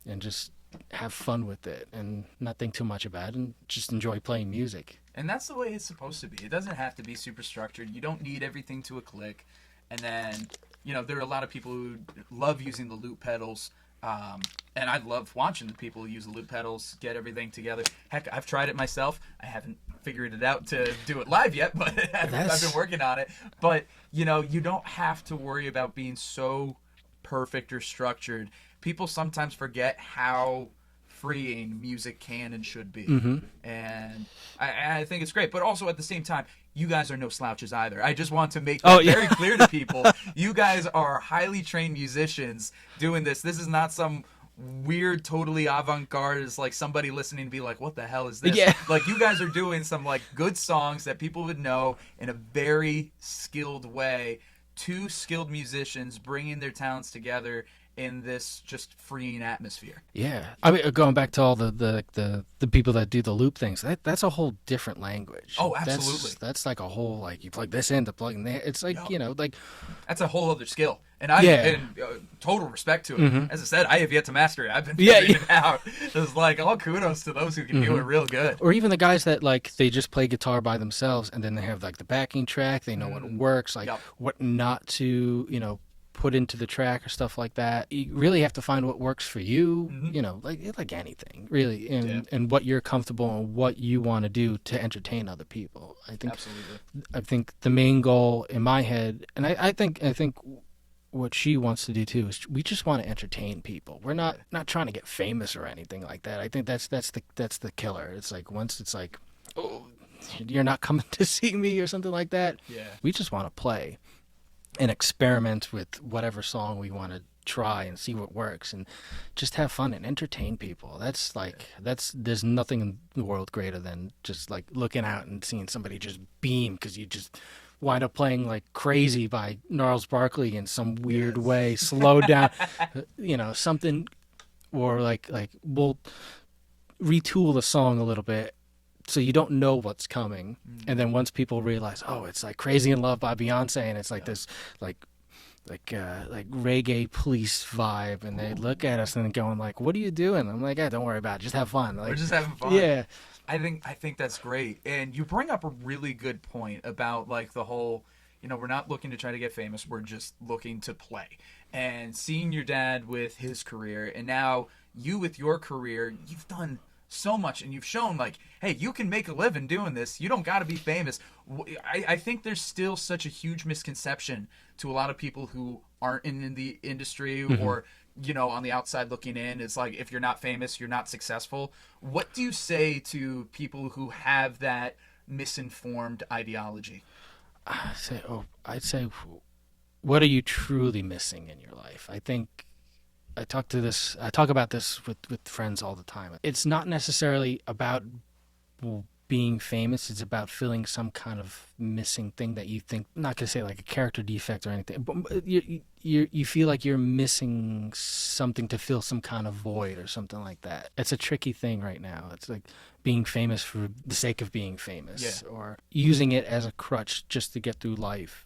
and just have fun with it and not think too much about it and just enjoy playing music. And that's the way it's supposed to be. It doesn't have to be super structured. You don't need everything to a click. And then, there are a lot of people who love using the loop pedals. And I love watching the people who use the loop pedals, get everything together. Heck, I've tried it myself. I haven't figured it out to do it live yet, but I've been working on it. But, you don't have to worry about being so perfect or structured. People sometimes forget how freeing music can and should be. And I think it's great. But also at the same time, you guys are no slouches either. I just want to make that very clear to people. You guys are highly trained musicians doing this. This is not some weird, totally avant-garde. It's like somebody listening to be like, what the hell is this? Yeah. Like, you guys are doing some like good songs that people would know in a very skilled way. Two skilled musicians bringing their talents together in this just freeing atmosphere. Yeah, I mean, going back to all the people that do the loop things, that's a whole different language. Oh, absolutely. That's like a whole, like, you plug this in to plug in there. It's like like that's a whole other skill. And and total respect to it. As I said, I have yet to master it. I've been figuring it out. It's like, all kudos to those who can do it real good. Or even the guys that like they just play guitar by themselves, and then they have like the backing track. They know what works, like what not to put into the track or stuff like that. You really have to find what works for you. Like anything really, and what you're comfortable and what you want to do to entertain other people. I think the main goal in my head, and I think what she wants to do too, is we just want to entertain people. We're not trying to get famous or anything like that. I think that's the killer. It's like, once it's like, oh, you're not coming to see me or something like that. Yeah. We just want to play and experiment with whatever song we want to try and see what works and just have fun and entertain people. There's nothing in the world greater than just like looking out and seeing somebody just beam because you just wind up playing like Crazy by Gnarls Barkley in some weird way, slow down, something, or like we'll retool the song a little bit so you don't know what's coming. And then once people realize, oh, it's like Crazy in Love by Beyonce, and it's like this like reggae police vibe, and they look at us and going like, what are you doing? I'm like, don't worry about it, just have fun. Like, we're just having fun. Yeah. I think that's great. And you bring up a really good point about like the whole, we're not looking to try to get famous, we're just looking to play. And seeing your dad with his career, and now you with your career, you've done so much, and you've shown like, hey, you can make a living doing this. You don't got to be famous. I think there's still such a huge misconception to a lot of people who aren't in the industry or, you know, on the outside looking in. It's like, if you're not famous, you're not successful. What do you say to people who have that misinformed ideology? I'd say, what are you truly missing in your life? I think I talk about this with friends all the time. It's not necessarily about being famous. It's about filling some kind of missing thing that you think, I'm not going to say like a character defect or anything, but you feel like you're missing something to fill some kind of void or something like that. It's a tricky thing right now. It's like being famous for the sake of being famous, or using it as a crutch just to get through life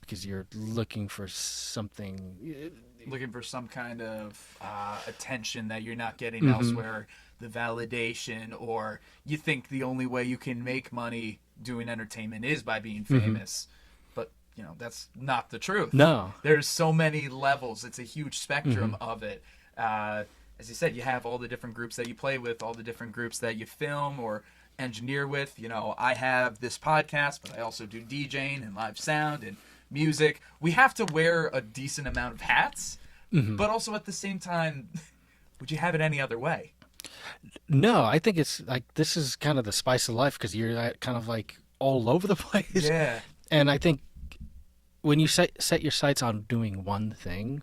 because you're looking for something. Looking for some kind of attention that you're not getting elsewhere, the validation, or you think the only way you can make money doing entertainment is by being famous. But, you know, that's not the truth. No. There's so many levels. It's a huge spectrum of it. As you said, you have all the different groups that you play with, all the different groups that you film or engineer with. You know, I have this podcast, but I also do DJing and live sound and music. We have to wear a decent amount of hats, but also at the same time, would you have it any other way? No, I think it's like, this is kind of the spice of life because you're kind of like all over the place. Yeah. And I think when you set your sights on doing one thing,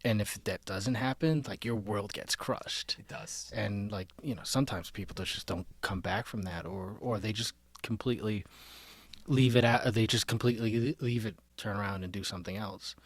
and if that doesn't happen, like, your world gets crushed. It does. And like, you know, sometimes people just don't come back from that, or they just completely leave it out. They just completely leave it, turn around and do something else.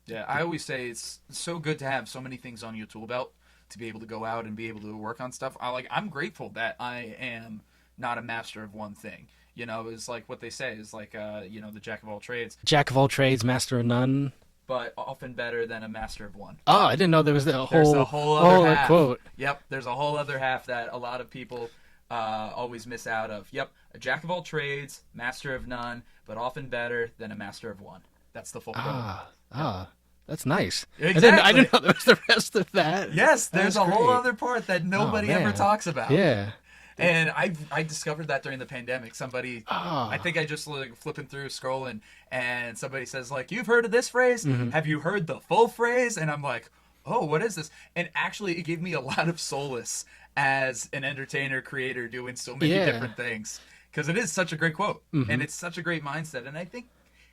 Yeah, I always say it's so good to have so many things on your tool belt to be able to go out and be able to work on stuff. I'm grateful that I am not a master of one thing. You know, it's like what they say is like, you know, the jack of all trades. Jack of all trades, master of none. But often better than a master of one. Oh, I didn't know there was a There's a whole other half. Quote. Yep, there's a whole other half that a lot of people always miss out of. Yep, a jack of all trades, master of none, but often better than a master of one. That's the full quote. That's nice. Exactly. I didn't know there was the rest of that. Yes, there's That's a whole great. other part that nobody ever man. talks about. Yeah. And I discovered that during the pandemic. Somebody, I think I just like flipping through, scrolling, and somebody says like, "You've heard of this phrase? Have you heard the full phrase?" And I'm like, "Oh, what is this?" And actually, it gave me a lot of solace as an entertainer, creator, doing so many different things, because it is such a great quote, and it's such a great mindset, and I think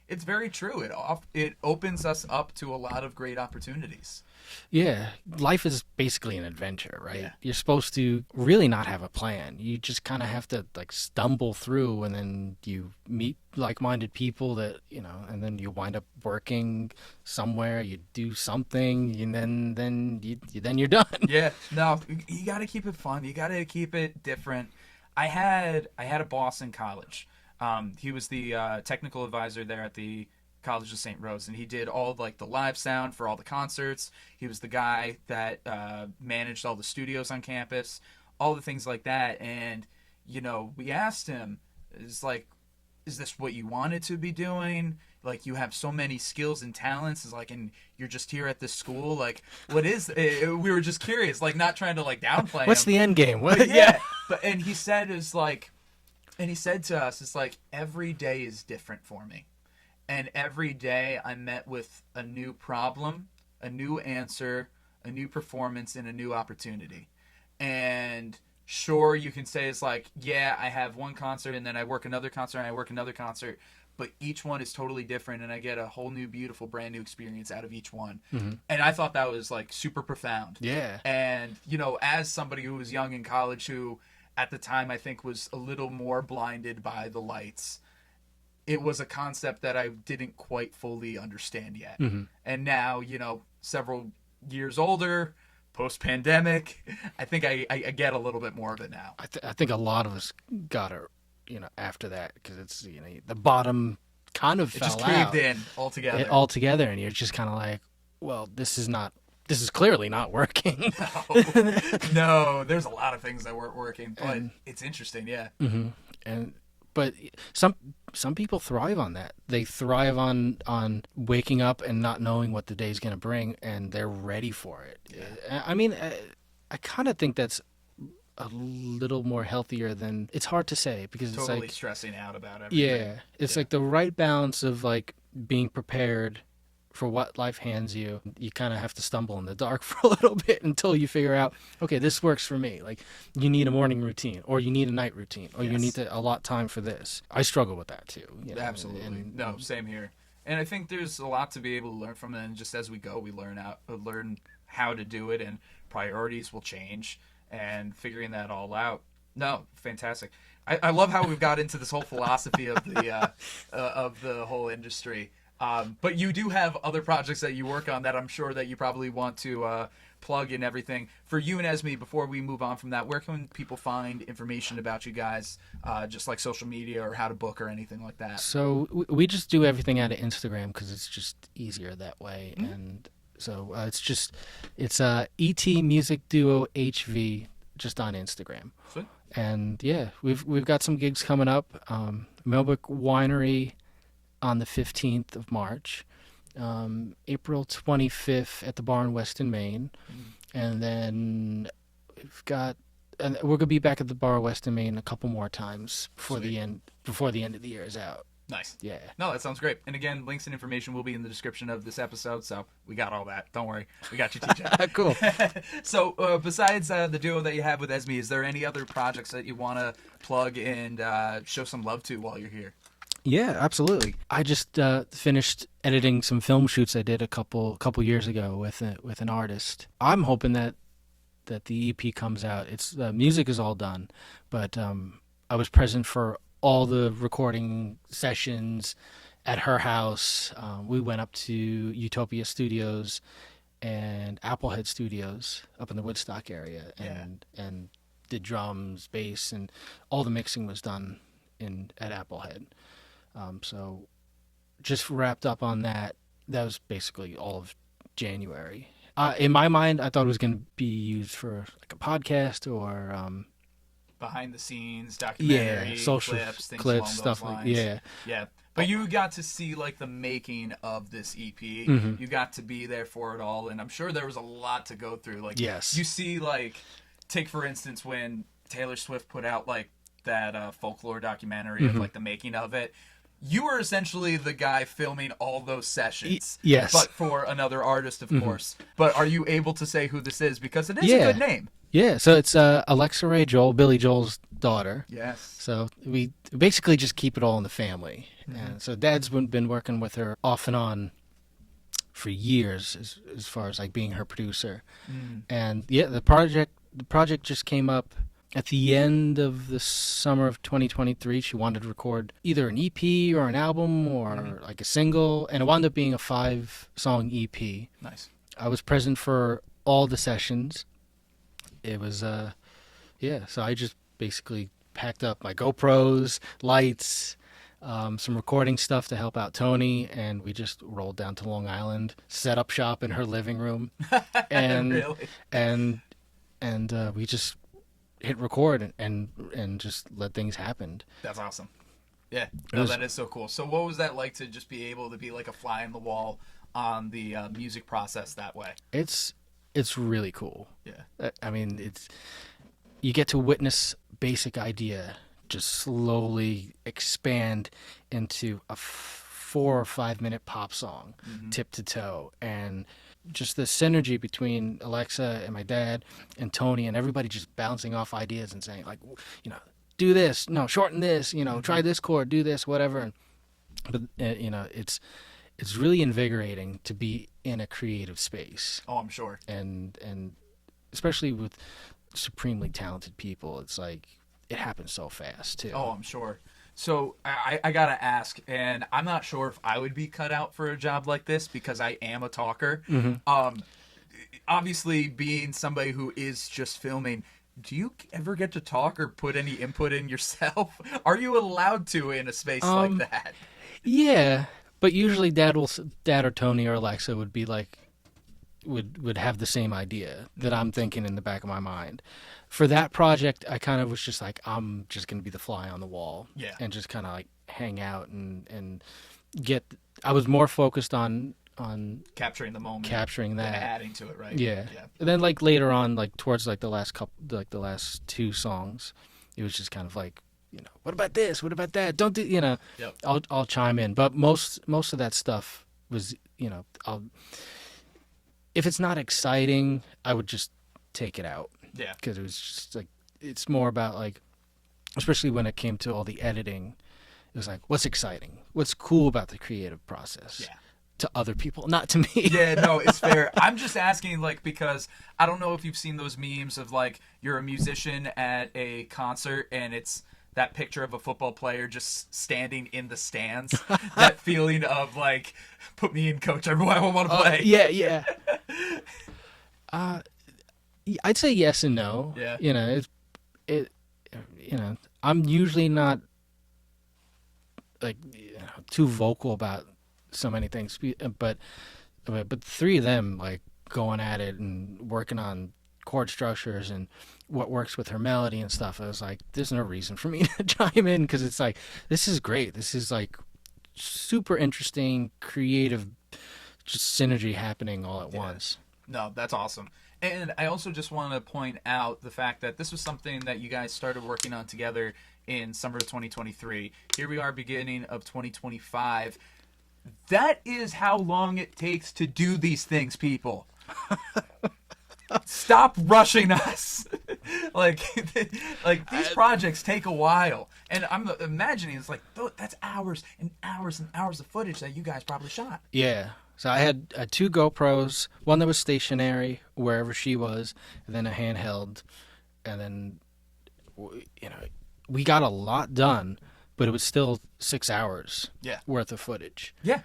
it's very true. It opens us up to a lot of great opportunities. Yeah, life is basically an adventure, right? Yeah. You're supposed to really not have a plan. You just kind of have to like stumble through, and then you meet like-minded people that, you know, and then you wind up working somewhere. You do something, and then you're done. Yeah, no, you got to keep it fun. You got to keep it different. I had a boss in college. He was the technical advisor there at the College of St. Rose, and he did all like the live sound for all the concerts. He was the guy that managed all the studios on campus, all the things like that. And, you know, we asked him, is this what you wanted to be doing? Like, you have so many skills and talents, is like, and you're just here at this school. Like, what is it? We were just curious, like, not trying to like downplay What's him. the end game? What? But, yeah. And he said and he said to us, it's like, every day is different for me. And every day I'm met with a new problem, a new answer, a new performance, and a new opportunity. And sure, you can say it's like, yeah, I have one concert and then I work another concert and I work another concert, but each one is totally different and I get a whole new, beautiful, brand new experience out of each one. And I thought that was like super profound. Yeah. And, you know, as somebody who was young in college, who at the time I think was a little more blinded by the lights, it was a concept that I didn't quite fully understand yet. And now, you know, several years older, post-pandemic, I think I get a little bit more of it now. I think a lot of us got it, you know, after that, because it's, you know, the bottom kind of It fell just caved out. in altogether. And you're just kind of like, well, this is clearly not working. No, there's a lot of things that weren't working, but it's interesting, yeah. But some people thrive on that. They thrive on waking up and not knowing what the day's going to bring, and they're ready for it. I mean, I kind of think that's a little more healthier than, it's hard to say because it's Totally like, stressing out about everything. yeah, it's like the right balance of like being prepared for what life hands you. You kind of have to stumble in the dark for a little bit until you figure out, okay, this works for me. Like you need a morning routine, or you need a night routine, or you need to allot time for this. I struggle with that too. You know, Absolutely. No, same here. And I think there's a lot to be able to learn from it. And just as we go, we learn how to do it, and priorities will change, and figuring that all out. No, fantastic. I love how we've got into this whole philosophy of the whole industry. But you do have other projects that you work on that I'm sure that you probably want to plug and everything. For you and Esme, before we move on from that, where can people find information about you guys, just like social media or how to book or anything like that? So we just do everything out of Instagram because it's just easier that way. And so it's ET Music Duo HV just on Instagram. Sweet. And yeah, we've got some gigs coming up. Millbrook Winery on the 15th of March, April 25th at the bar in Weston, Maine, and then we're gonna be back at the bar in Weston, Maine a couple more times before the end of the year is out. Nice. Yeah. No, that sounds great. And again, links and information will be in the description of this episode, so we got all that. Don't worry. We got you, TJ. Cool. So besides the duo that you have with Esme, is there any other projects that you want to plug and show some love to while you're here? Yeah, absolutely. I just finished editing some film shoots I did a couple years ago with an artist. I'm hoping that the EP comes out. It's music is all done, but I was present for all the recording sessions at her house. We went up to Utopia Studios and Applehead Studios up in the Woodstock area, and did drums, bass, and all the mixing was done at Applehead. So just wrapped up on that. That was basically all of January. In my mind, I thought it was going to be used for like a podcast or behind the scenes documentary, social clips, things clips, along stuff those like lines. Yeah. But you got to see like the making of this EP. Mm-hmm. You got to be there for it all, and I'm sure there was a lot to go through. Like, yes. You see, like, take for instance when Taylor Swift put out like that folklore documentary of like the making of it. You were essentially the guy filming all those sessions. Yes. But for another artist, of course. But are you able to say who this is? Because it is Yeah. a good name. Yeah, so it's Alexa Ray Joel, Billy Joel's daughter. Yes. So we basically just keep it all in the family. And so Dad's been working with her off and on for years as far as like being her producer. And yeah, the project just came up at the end of the summer of 2023. She wanted to record either an EP or an album or like a single, and it wound up being a 5-song EP. Nice. I was present for all the sessions. It was so I just basically packed up my GoPros, lights, some recording stuff to help out Tony, and we just rolled down to Long Island, set up shop in her living room, and Really? and we just hit record and just let things happen. That's awesome. Yeah, no, that is so cool. So what was that like to just be able to be like a fly on the wall on the music process that way? It's really cool. Yeah. I mean, you get to witness basic idea just slowly expand into a 4 or 5 minute pop song, tip to toe, and just the synergy between Alexa and my dad and Tony and everybody just bouncing off ideas and saying like, you know, do this, no, shorten this, you know, try this chord, do this, whatever. But you know, it's really invigorating to be in a creative space. Oh, I'm sure. And especially with supremely talented people, it's like it happens so fast too. Oh, I'm sure. So I gotta ask, and I'm not sure if I would be cut out for a job like this because I am a talker. Obviously, being somebody who is just filming, do you ever get to talk or put any input in yourself? Are you allowed to in a space like that? Yeah, but usually Dad or Tony or Alexa would be like, would have the same idea that I'm thinking in the back of my mind. For that project, I kind of was just like, I'm just going to be the fly on the wall. Yeah. And just kind of like hang out and get. I was more focused on capturing the moment, capturing that, and adding to it, right? Yeah. And then like later on, like towards like the last two songs, it was just kind of like, what about this? What about that? Don't do, Yep. I'll chime in. But most of that stuff was, if it's not exciting, I would just take it out. Yeah. Because it was just like, it's more about like, especially when it came to all the editing, it was like, what's exciting? What's cool about the creative process? Yeah. To other people, not to me. Yeah, no, it's fair. I'm just asking, like, because I don't know if you've seen those memes of, like, you're a musician at a concert and it's that picture of a football player just standing in the stands. That feeling of, like, put me in, coach. I want to play. Yeah. I'd say yes and no. Yeah. I'm usually not, like, too vocal about so many things, but three of them, like, going at it and working on chord structures and what works with her melody and stuff, I was like, there's no reason for me to chime in, because it's like, this is great. This is like super interesting, creative, just synergy happening all at once. No, that's awesome. And I also just want to point out the fact that this was something that you guys started working on together in summer of 2023. Here we are, beginning of 2025. That is how long it takes to do these things, people. Stop rushing us. like these projects take a while. And I'm imagining it's like, that's hours and hours and hours of footage that you guys probably shot. Yeah. So I had two GoPros, one that was stationary wherever she was, and then a handheld. And then, we got a lot done, but it was still 6 hours worth of footage. Yeah.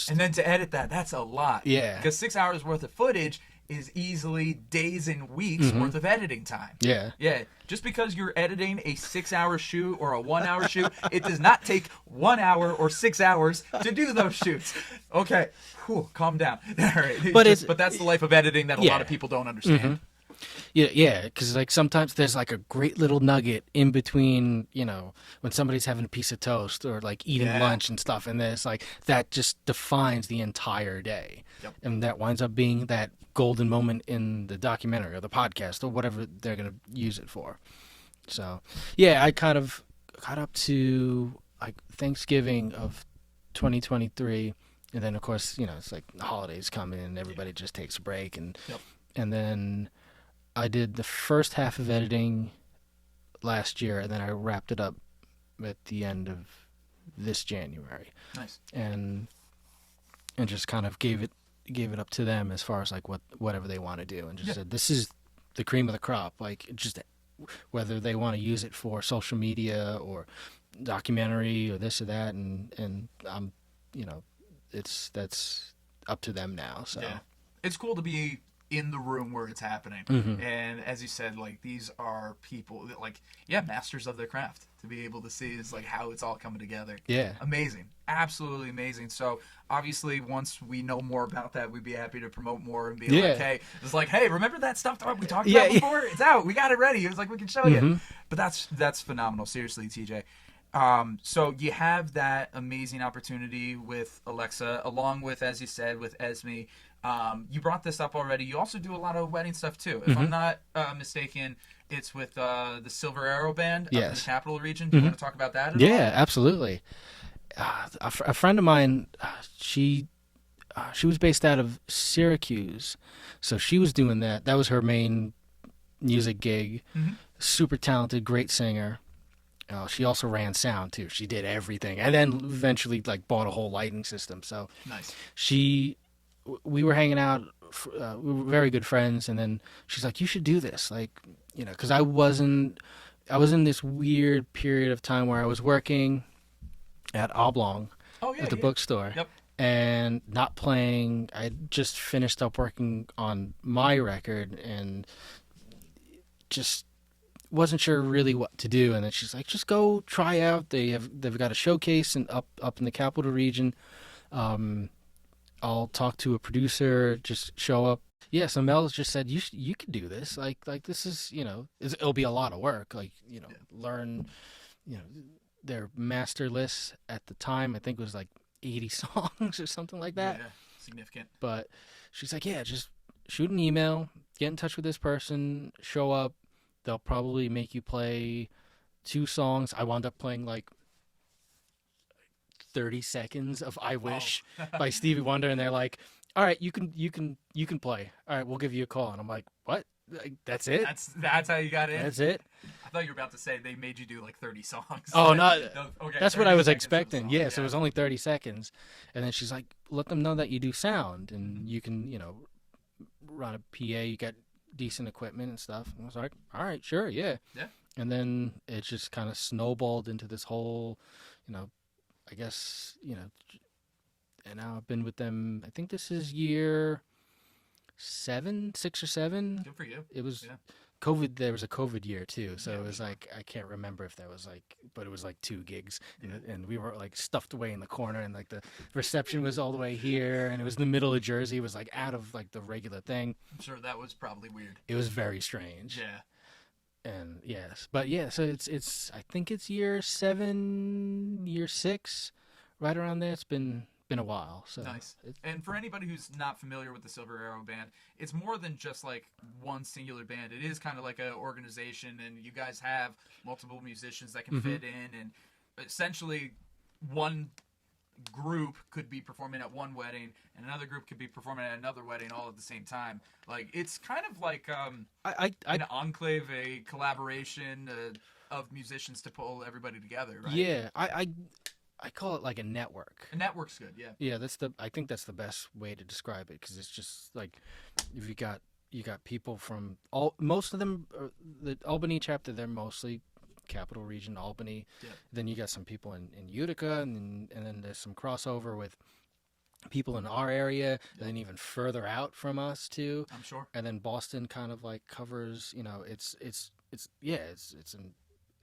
And then to edit that's a lot. Yeah. Because 6 hours worth of footage is easily days and weeks worth of editing time. Yeah. Yeah. Just because you're editing a 6 hour shoot or a 1 hour shoot, it does not take 1 hour or 6 hours to do those shoots. Okay. Whew, calm down. All right. But that's the life of editing that a lot of people don't understand. Yeah, because like sometimes there's like a great little nugget in between, when somebody's having a piece of toast or like eating lunch and stuff, and then it's like that just defines the entire day. Yep. And that winds up being that golden moment in the documentary or the podcast or whatever they're going to use it for. So, yeah, I kind of got up to like Thanksgiving of 2023, and then of course, it's like the holidays come in and everybody just takes a break, and then I did the first half of editing last year, and then I wrapped it up at the end of this January. Nice. And just kind of gave it up to them as far as like whatever they want to do, and just said, this is the cream of the crop. Like, just whether they want to use it for social media or documentary or this or that, and that's up to them now. So it's cool to be in the room where it's happening. And as you said, like, these are people that, like, masters of their craft. To be able to see is like how it's all coming together. Yeah. Amazing. Absolutely amazing. So obviously once we know more about that, we'd be happy to promote more and be like, hey, it's like, hey, remember that stuff that we talked about before? It's out. We got it ready. It was like, we can show you. But that's phenomenal. Seriously, TJ. So you have that amazing opportunity with Alexa, along with, as you said, with Esme. You brought this up already. You also do a lot of wedding stuff too. If I'm not mistaken, it's with the Silver Arrow Band up in the Capital Region. Do you want to talk about that at all? Yeah, absolutely. A friend of mine, she was based out of Syracuse, so she was doing that. That was her main music gig. Super talented, great singer. She also ran sound too. She did everything, and then eventually like bought a whole lighting system. So nice. We were hanging out. We were very good friends, and then she's like, "You should do this," like, because I was in this weird period of time where I was working at Oblong at the bookstore, and not playing. I just finished up working on my record, and just wasn't sure really what to do. And then she's like, just go try out. They've got a showcase up in the Capital Region. I'll talk to a producer, just show up. Yeah, so Mel just said, you could do this. Like this is, it'll be a lot of work. Like, learn, their master list at the time, I think it was like 80 songs or something like that. significant. But she's like, yeah, just shoot an email, get in touch with this person, show up. They'll probably make you play 2 songs. I wound up playing like 30 seconds of I Wish by Stevie Wonder, and they're like, all right, you can play. All right, we'll give you a call. And I'm like, what? Like, that's it? That's how you got in? That's it? I thought you were about to say they made you do like 30 songs. Oh, no. Okay, That's what I was 30 seconds of a expecting. song. Yeah, so it was only 30 seconds. And then she's like, let them know that you do sound and you can, run a PA, you got decent equipment and stuff. And I was like, all right, sure, yeah. Yeah. And then it just kind of snowballed into this whole, I guess, and now I've been with them, I think this is year 6 or 7. Good for you. It was COVID. There was a COVID year too. So it was like, I can't remember if that was like, but it was like 2 gigs and we were like stuffed away in the corner and like the reception was all the way here and it was in the middle of Jersey. It was like out of like the regular thing. I'm sure that was probably weird. It was very strange. Yeah. And yes, but yeah, so it's I think it's year 7, year 6, right around there. It's been a while. So nice. And for anybody who's not familiar with the Silver Arrow Band, it's more than just like one singular band. It is kind of like an organization, and you guys have multiple musicians that can fit in, and essentially one group could be performing at one wedding and another group could be performing at another wedding all at the same time. Like it's kind of like an enclave, a collaboration of musicians to pull everybody together, right? Yeah, I call it like a network. A network's good, yeah. Yeah, I think that's the best way to describe it because it's just like if you got people from most of them the Albany chapter, they're mostly Capital Region, Albany. Yeah. Then you got some people in Utica, and then there's some crossover with people in our area, and then even further out from us too. I'm sure. And then Boston kind of like covers, it's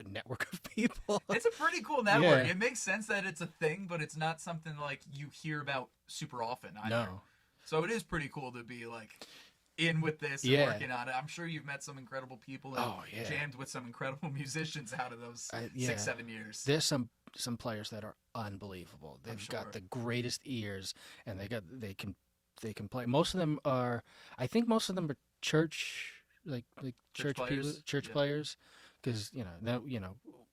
a network of people. It's a pretty cool network. Yeah. It makes sense that it's a thing, but it's not something like you hear about super often either. No. So it is pretty cool to be like in with this and working on it. I'm sure you've met some incredible people and jammed with some incredible musicians out of those 6-7 years. There's some players that are unbelievable. They've got the greatest ears, and they can play. Most of them are, I think, church players, because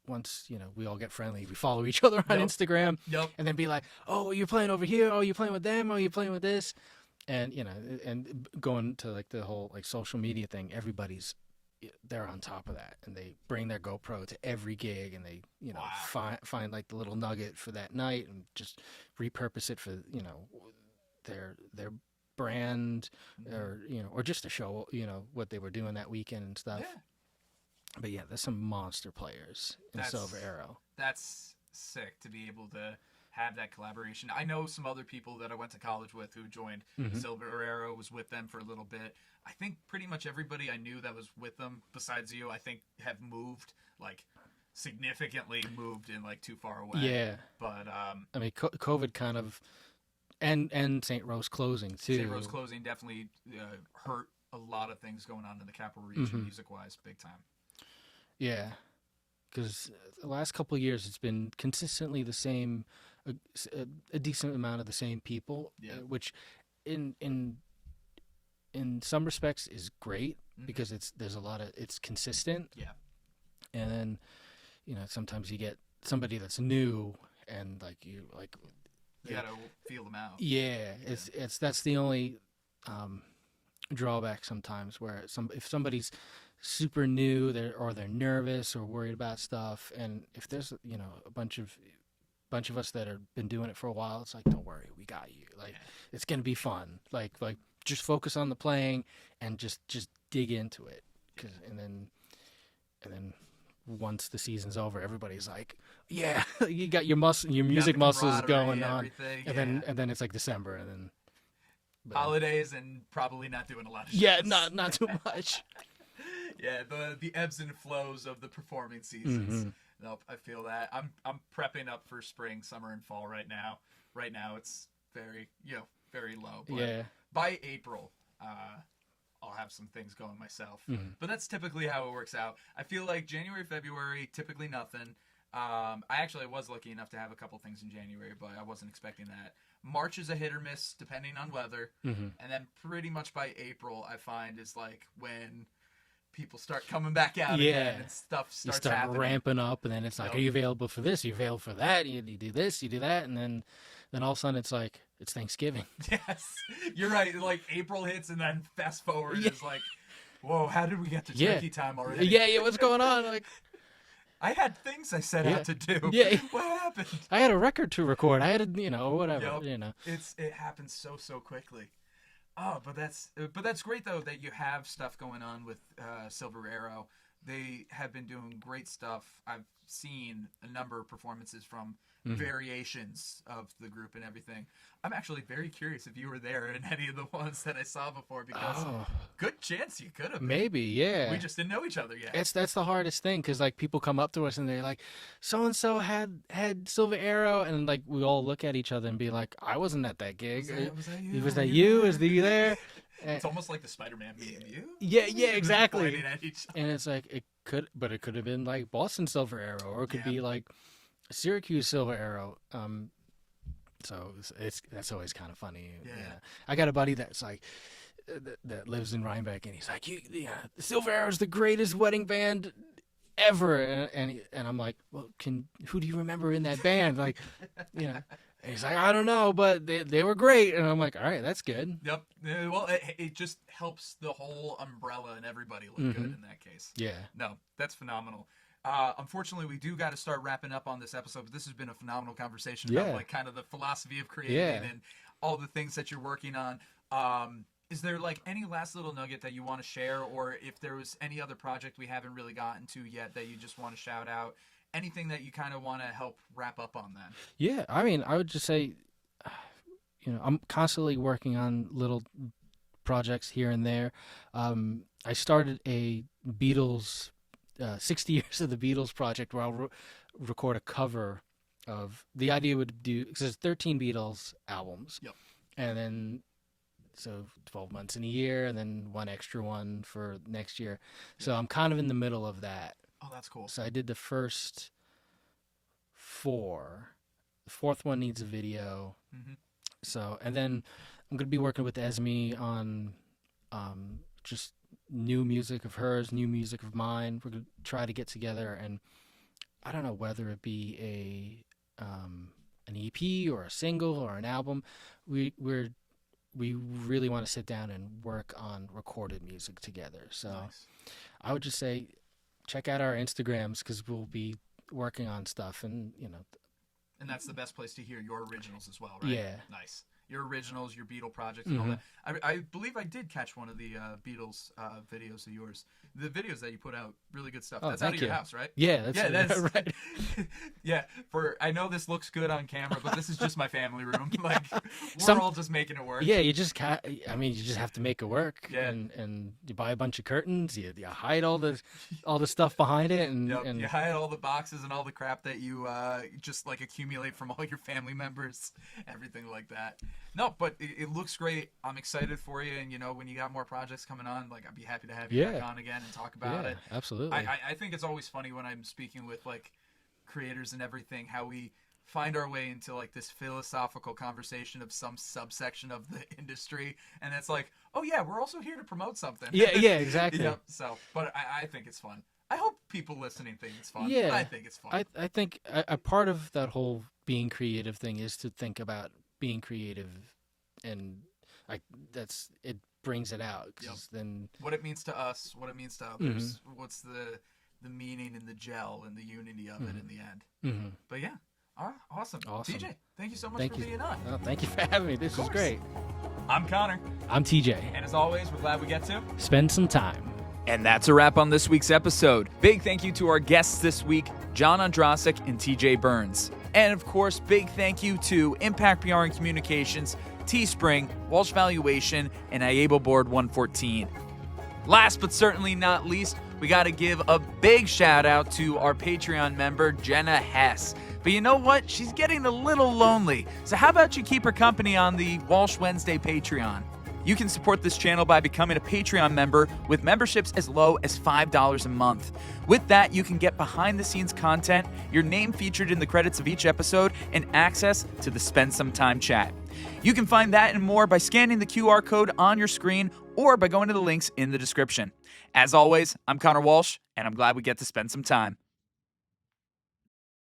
once we all get friendly, we follow each other on Instagram, and then be like, oh, you're playing over here. Oh, you're playing with them. Oh, you're playing with this. And and going to like the whole like social media thing, they're on top of that, and they bring their GoPro to every gig, and they find like the little nugget for that night and just repurpose it for their brand, or just to show what they were doing that weekend and stuff. Yeah. But yeah, there's some monster players in Silver Arrow. That's sick to be able to have that collaboration. I know some other people that I went to college with who joined Silver Arrow, was with them for a little bit. I think pretty much everybody I knew that was with them, besides you, I think have moved, like significantly moved in like too far away. Yeah. But I mean, COVID kind of, and St. Rose closing too. St. Rose closing definitely hurt a lot of things going on in the Capital Region music-wise, big time. Yeah, because the last couple of years it's been consistently the same, a decent amount of the same people, which in some respects is great because it's consistent. Yeah, and then sometimes you get somebody that's new and you gotta feel them out. Yeah, that's the only drawback sometimes, where if somebody's super new, they're nervous or worried about stuff, and if there's a bunch of us that have been doing it for a while, it's like, don't worry, we got you. It's gonna be fun. Like just focus on the playing and just dig into it. And then once the season's over, everybody's like, yeah, you got your music muscles going on, and then it's like December, and then holidays and probably not doing a lot of shows. Yeah, not too much. Yeah, the ebbs and flows of the performing seasons. Nope, I feel that. I'm prepping up for spring, summer, and fall right now. Right now it's very very low. But by April, I'll have some things going myself. But that's typically how it works out. I feel like January, February, typically nothing. I actually was lucky enough to have a couple things in January, but I wasn't expecting that. March is a hit or miss depending on weather. And then pretty much by April, I find is like when people start coming back out again and stuff starts happening. Ramping up, and then it's like, are you available for this? Are you available for that? You do this, you do that, and then all of a sudden it's like, it's Thanksgiving. Yes, you're right. Like April hits, and then fast forward is like, whoa, how did we get to turkey time already? Yeah, what's going on? Like, I had things I set out to do. Yeah. What happened? I had a record to record. I had whatever. It happens so quickly. Oh, but that's great though that you have stuff going on with Silver Arrow. They have been doing great stuff. I've seen a number of performances from variations of the group and everything. I'm actually very curious if you were there in any of the ones that I saw before, because good chance you could have been. Maybe, yeah. We just didn't know each other yet. That's the hardest thing, because like people come up to us and they're like, so and so had Silver Arrow, and like we all look at each other and be like, I wasn't at that gig. Was that you? Was that you? Was you there? It's almost like the Spider-Man meme. You? Yeah, exactly. Pointing at each other. And it's like it could have been like Boston Silver Arrow, or it could be like Syracuse Silver Arrow. So that's always kind of funny. Yeah. I got a buddy that's like that lives in Rhinebeck, and he's like, Silver Arrow is the greatest wedding band ever, and I'm like, well, who do you remember in that band? Like, And he's like, I don't know, but they were great, and I'm like, all right, that's good. Yep. Well, it just helps the whole umbrella and everybody look good in that case. Yeah. No, that's phenomenal. Unfortunately, we do got to start wrapping up on this episode, but this has been a phenomenal conversation about like kind of the philosophy of creating and all the things that you're working on. Is there like any last little nugget that you want to share, or if there was any other project we haven't really gotten to yet that you just want to shout out? Anything that you kind of want to help wrap up on that? Yeah, I mean, I would just say, I'm constantly working on little projects here and there. I started a Beatles 60 years of the Beatles project, where I'll record a cover of, the idea would do, because there's 13 Beatles albums. Yep. And then, so 12 months in a year, and then one extra one for next year. So I'm kind of in the middle of that. Oh, that's cool. So I did the first 4. The 4th one needs a video. So, and then I'm going to be working with Esme on just new music of hers, new music of mine. We're going to try to get together, and I don't know whether it be an EP or a single or an album. We really want to sit down and work on recorded music together. So nice. I would just say, check out our Instagrams, because we'll be working on stuff, and and that's the best place to hear your originals as well, right? Yeah. Nice. Your originals, your Beatle projects, and all that. I believe I did catch one of the Beatles videos of yours. The videos that you put out, really good stuff. That's out of your house, right? Yeah, that's right. Yeah, I know this looks good on camera, but this is just my family room. Like, we're all just making it work. Yeah, you just have to make it work. Yeah. And you buy a bunch of curtains, you hide all the stuff behind it, and you hide all the boxes and all the crap that you just like accumulate from all your family members, everything like that. No, but it looks great. I'm excited for you, and when you got more projects coming on, like, I'd be happy to have you back on again and talk about it. Absolutely. I think it's always funny when I'm speaking with like creators and everything, how we find our way into like this philosophical conversation of some subsection of the industry, and it's like, oh yeah, we're also here to promote something. Yeah, exactly. So, but I think it's fun. I hope people listening think it's fun. Yeah, I think it's fun. I think a part of that whole being creative thing is to think about being creative, and it brings it out. Then what it means to us, what it means to others, what's the meaning and the gel and the unity of it in the end. But yeah, all right, awesome. TJ, thank you so much for being on. Oh, thank you for having me. This was great. I'm Connor. I'm TJ. And as always, we're glad we get to spend some time. And that's a wrap on this week's episode. Big thank you to our guests this week, John Ondrasik and TJ Byrnes. And of course, big thank you to Impact PR and Communications, Teespring, Walsh Valuation, and IABO Board 114. Last but certainly not least, we got to give a big shout out to our Patreon member, Jenna Hess. But you know what? She's getting a little lonely. So how about you keep her company on the Walsh Wednesday Patreon? You can support this channel by becoming a Patreon member with memberships as low as $5 a month. With that, you can get behind-the-scenes content, your name featured in the credits of each episode, and access to the Spend Some Time chat. You can find that and more by scanning the QR code on your screen or by going to the links in the description. As always, I'm Connor Walsh, and I'm glad we get to spend some time.